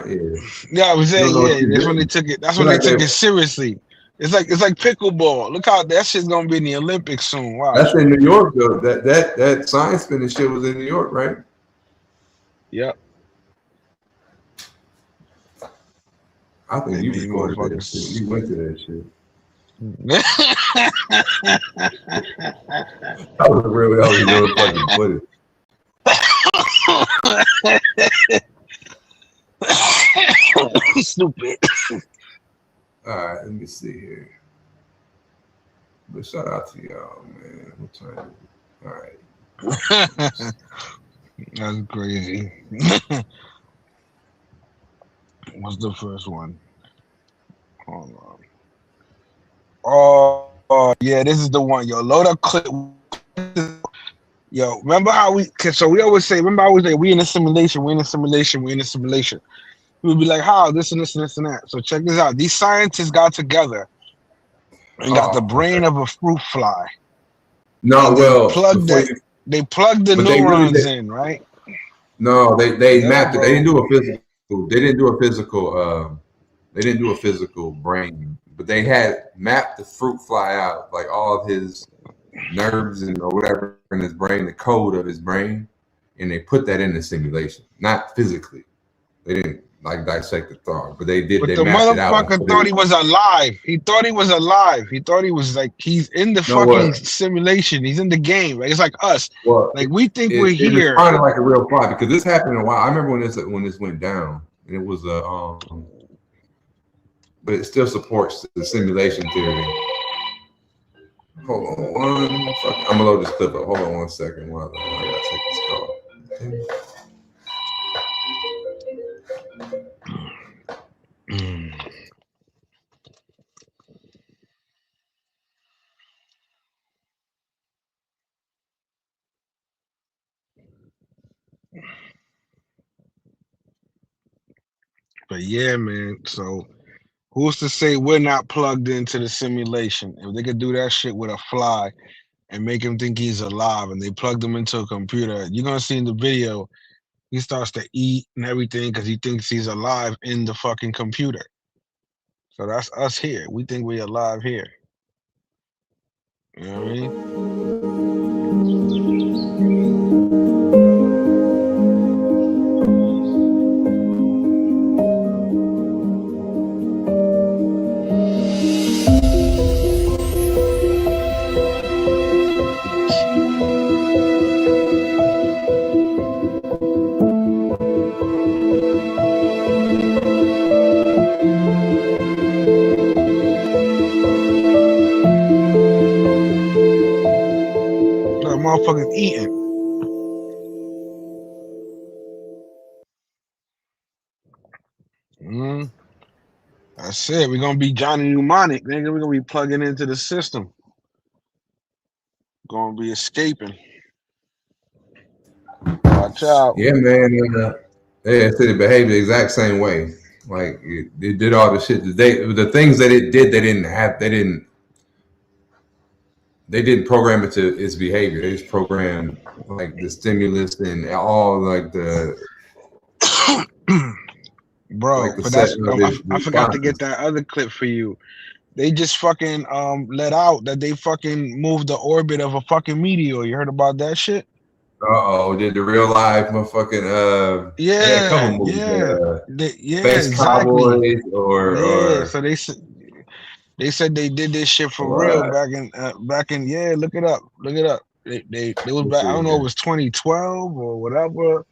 Yeah, I was saying, that's when they took it. That's when they took it seriously. It's like pickleball. Look how that shit's gonna be in the Olympics soon. Wow. That's in New York though. That science spinning shit was in New York, right? Yep. I think you recorded that shit. You went to that shit. That was real fucking footage. Stupid. All right, let me see here. But shout out to y'all, man. I'm trying to. All right. That's crazy. What's the first one? Hold on. Oh, yeah, this is the one. Yo, load up clip. Yo, remember how we always say, we in a simulation, we in a simulation. We would be like, how this and this and this and that. So check this out. These scientists got together and got the brain of a fruit fly. No, well, they plugged the neurons in, right? No, they mapped it. They didn't do a physical. They didn't do a physical brain, but they had mapped the fruit fly out, like all of his nerves and or whatever in his brain, the code of his brain, and they put that in the simulation, not physically. They didn't like dissect the thought, but they did. But they the mapped it out. motherfucker thought he was alive. He thought he was alive. He thought he was like he's in the fucking simulation. He's in the game. Right? It's like us. Well, like we think we're It here. responded like a real fly because this happened a while. I remember when this went down, and it was but it still supports the simulation theory. Hold on I'm gonna load this clip up. Hold on 1 second while I gotta take this call. But yeah, man. So who's to say we're not plugged into the simulation? If they could do that shit with a fly and make him think he's alive, and they plugged him into a computer, you're gonna see in the video he starts to eat and everything because he thinks he's alive in the fucking computer. So that's us here. We think we're alive here. You know what I mean? That motherfucker's eating. That's it. We're gonna be Johnny Mnemonic, nigga. We're gonna be plugging into the system. Gonna be escaping. Watch out. Yeah, man. They said it behaved the exact same way. Like it did all the shit that the things that it did, they didn't program it to its behavior. They just programmed like the stimulus and all like the bro. like the But that's setting of I forgot to responses. get that other clip for you. They just fucking let out that they fucking moved the orbit of a fucking meteor. You heard about that shit? Did the real life motherfucking they had a couple movies, Space exactly. Cowboys or So they said they did this shit for real back in yeah, look it up. They was back, I don't know if it was 2012 or whatever,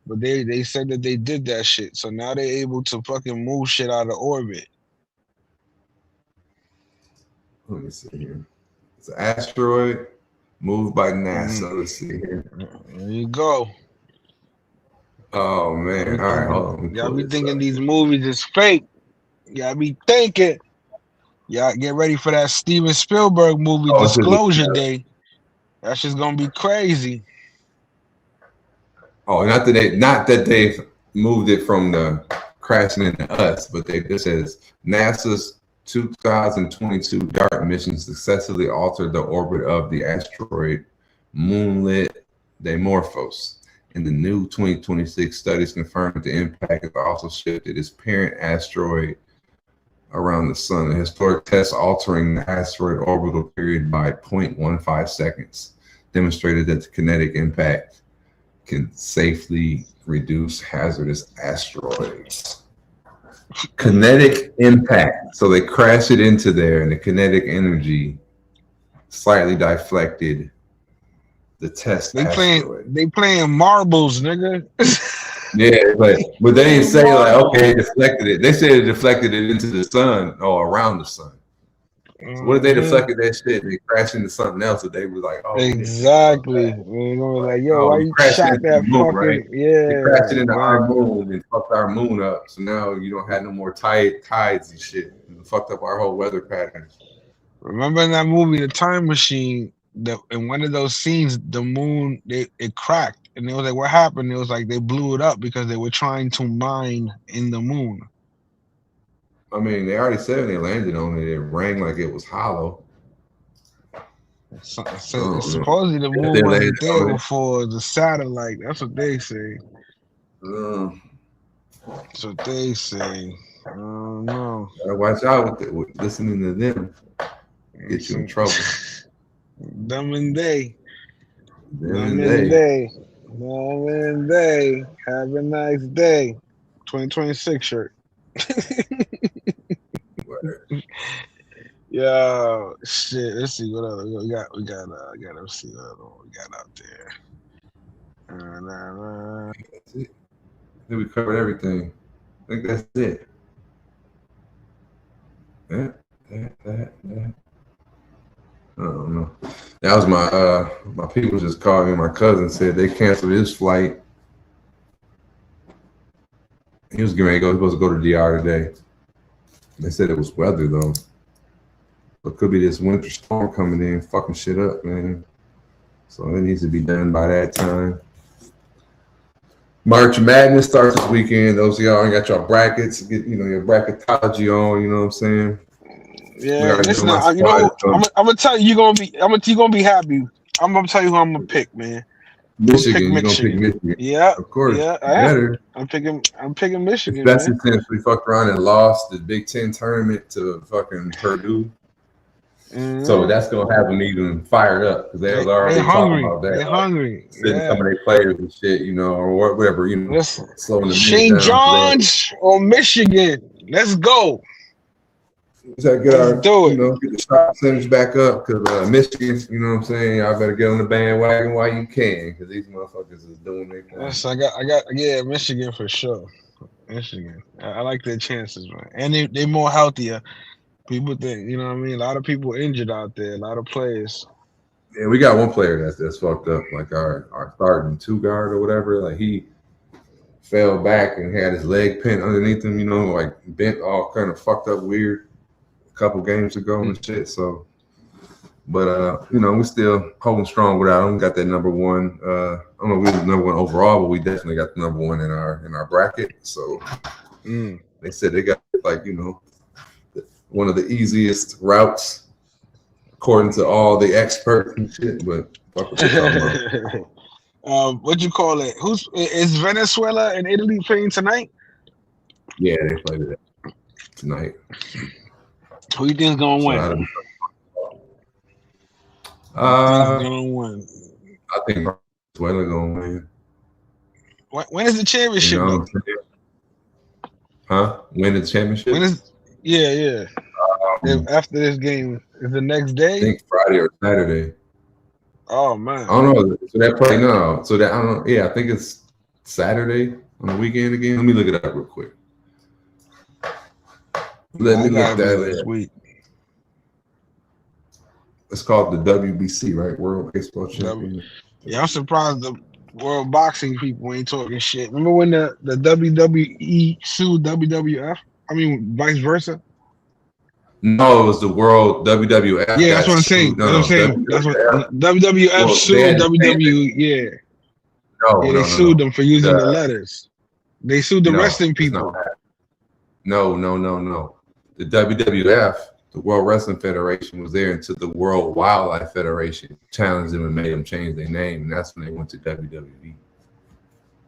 but they said that they did that shit. So now they're able to fucking move shit out of orbit. let me see here. It's an asteroid moved by NASA. Let's see here. There you go. Oh man. All right, hold on. Y'all be thinking these movies is fake. Y'all be thinking. Y'all get ready for that Steven Spielberg movie, Disclosure Day. That's just gonna be crazy. Oh, not that they moved it from the crashing into us, but it says NASA's 2022 DART mission successfully altered the orbit of the asteroid moonlet Dimorphos. In the new 2026 studies confirmed the impact has also shifted its parent asteroid around the sun. A historic test altering the asteroid orbital period by 0.15 seconds demonstrated that the kinetic impact can safely reduce hazardous asteroids. Kinetic impact. So they crash it into there, and the kinetic energy slightly deflected the test. They playing marbles, nigga. Yeah, but they didn't say like, okay, it deflected it. They said it deflected it into the sun or around the sun. So what if they deflected that shit and they crashed into something else that they were like, oh, exactly. We're gonna be like, yo, why you shot that fucking right? They crashed it into our moon and fucked our moon up. So now you don't have no more tides and shit. And fucked up our whole weather patterns. Remember in that movie, The Time Machine, in one of those scenes, the moon it cracked, and it was like, what happened? It was like they blew it up because they were trying to mine in the moon. I mean, they already said when they landed on it, it rang like it was hollow. Supposedly the moon wasn't there before the satellite. That's what they say. That's what they say. I don't know. Watch out with listening to them. Get you in trouble. Dumb and they. Dumb and they. Dumb and they. Have a nice day. 2026 shirt. Yo, shit. Let's see what else we got. Let's see what else we got out there. That's it. I think we covered everything. I think that's it. That. I don't know. That was my people just called me. My cousin said they canceled his flight. He was getting ready to go. He was supposed to go to DR today. They said it was weather though. But could be this winter storm coming in, fucking shit up, man. So it needs to be done by that time. March Madness starts this weekend. Those of y'all ain't got your brackets, get your bracketology on. You know what I'm saying? Yeah, listen, I'm gonna tell you, you're gonna be happy. I'm gonna tell you who I'm gonna pick, man. Michigan. You're gonna pick Michigan. Yeah, of course. Yeah, better. I'm picking Michigan. Especially man. since we fucked around and lost the Big Ten tournament to fucking Purdue. Mm-hmm. So that's gonna have them even fired up because they was already talking about that. They're hungry. Sitting some of their players and shit, or whatever, Listen, slowing the St. John's or Michigan. Let's go. Get get the shot percentage back up because Michigan, you know what I'm saying? Y'all better get on the bandwagon while you can because these motherfuckers is doing their thing. Yes, I got Michigan for sure. Michigan. I like their chances, man. And they more healthier. People think, you know what I mean? A lot of people injured out there, a lot of players. Yeah, we got one player that's fucked up, like our starting 2 guard or whatever. Like he fell back and had his leg pinned underneath him, like bent all kind of fucked up weird a couple games ago and shit. So, but we still holding strong without him. We got that number 1. I don't know if we was number 1 overall, but we definitely got the number 1 in our bracket. So they said they got one of the easiest routes according to all the experts and shit, but fuck what they're talking about. What you call it? Is Venezuela and Italy playing tonight? Yeah, they played it tonight. Who you think's gonna win? Gonna win? I think Venezuela gonna win. When is the championship? When is the championship? Yeah. After this game, is the next day? I think Friday or Saturday. Oh man. I don't know. So that play no. So that I don't know. Yeah, I think it's Saturday on the weekend again. Let me look it up real quick. Let me look that up. It's called the WBC, right? World Baseball Championship. Yeah, I'm surprised the World Boxing people ain't talking shit. Remember when the WWE sued WWF? I mean, vice versa. No, it was the World WWF. Yeah, that's what I'm saying. That's what WWF sued WWE. Yeah. They sued them for using the letters. They sued the wrestling people. No. The WWF, the World Wrestling Federation, was there until the World Wildlife Federation challenged them and made them change their name, and that's when they went to WWE.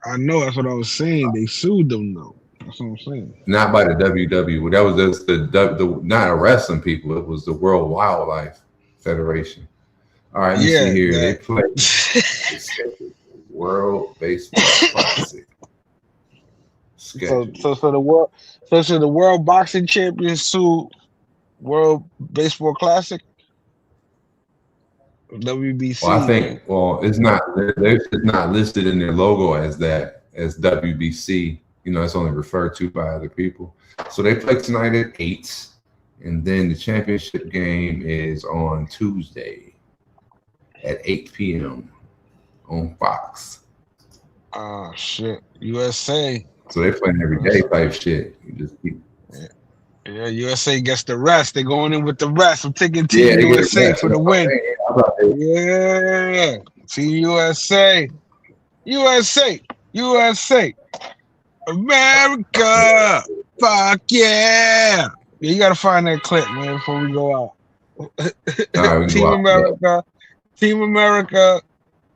I know, that's what I was saying. They sued them though. That's what I'm saying. Not by the WWE. That was just the not a wrestling people. It was the World Wildlife Federation. All right, let me see here. They played World Baseball Classic. So the World Boxing Champions sue World Baseball Classic. WBC. Well, I think it's not. It's not listed in their logo as WBC. It's only referred to by other people. So they play tonight at 8, and then the championship game is on Tuesday at 8 p.m. on Fox. Oh shit, USA. So they're playing every day type shit. You just keep. Yeah, USA gets the rest. They're going in with the rest. I'm taking Team USA for the win. Yeah, Team USA. USA. America. Fuck yeah. You gotta find that clip, man, before we go out. Right, Team America. Team America.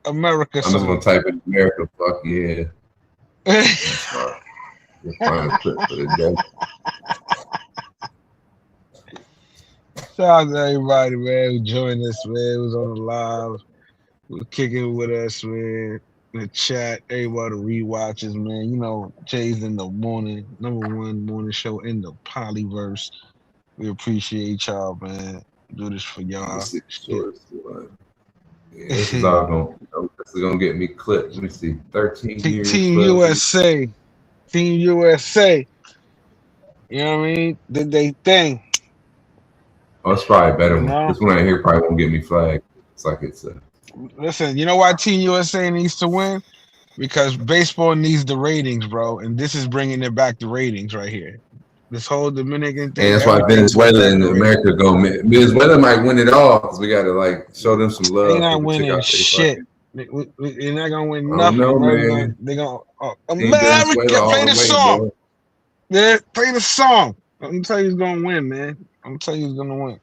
America. I'm just gonna type in America. Fuck yeah. Find a clip for the day. Shout out to everybody, man, who joined us, man, who's on the live, who's kicking with us, man, in the chat, everybody rewatches, man. Jay's in the morning, #1 morning show in the Polyverse. We appreciate y'all, man. Do this for y'all. This is all gonna get me clipped. Let me see. 13 years. Team USA. Team USA. You know what I mean? Did they thing. Oh, it's probably better. This one right here probably won't get me flagged. It's like it's a. Listen, you know why Team USA needs to win? Because baseball needs the ratings, bro. And this is bringing it back to ratings right here. This whole Dominican thing. And that's why Venezuela and America go. Venezuela might win it all because we got to show them some love. They're not winning shit. They're not gonna win I nothing. don't know, bro. man. They're gonna Team America Venezuela all play the the way, song. bro. Yeah, play the song. I'm gonna tell you who's gonna win, man. I'm gonna tell you who's gonna win.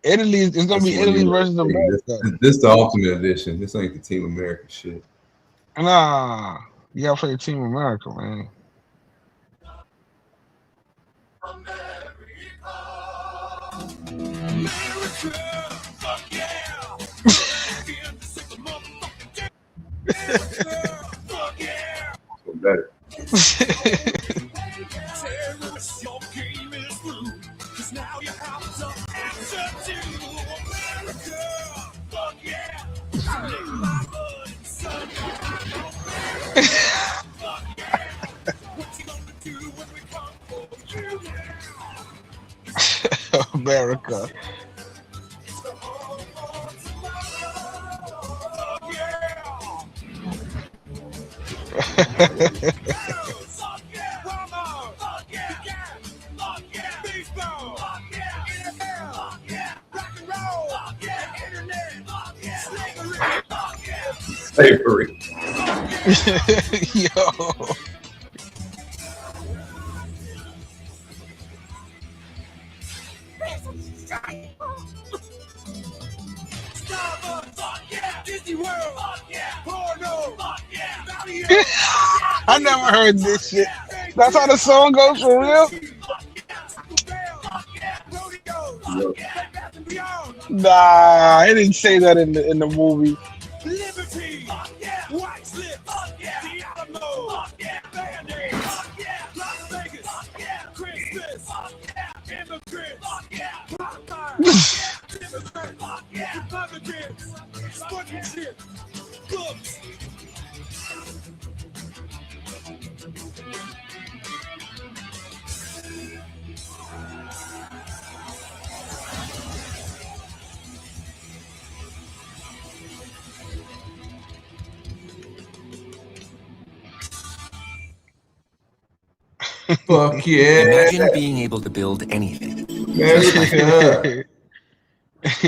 Italy. It's gonna That's be the one Italy you versus want to America. see. This the ultimate edition. This ain't the Team America shit. Nah, you gotta play Team America, man. Better. America. Slavery. Yo. I never heard this shit. That's how the song goes for real? Nah, I didn't say that in the movie. Fuck yeah. Imagine being able to build anything. America.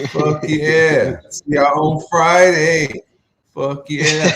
Fuck yeah. See y'all on Friday. Fuck yeah.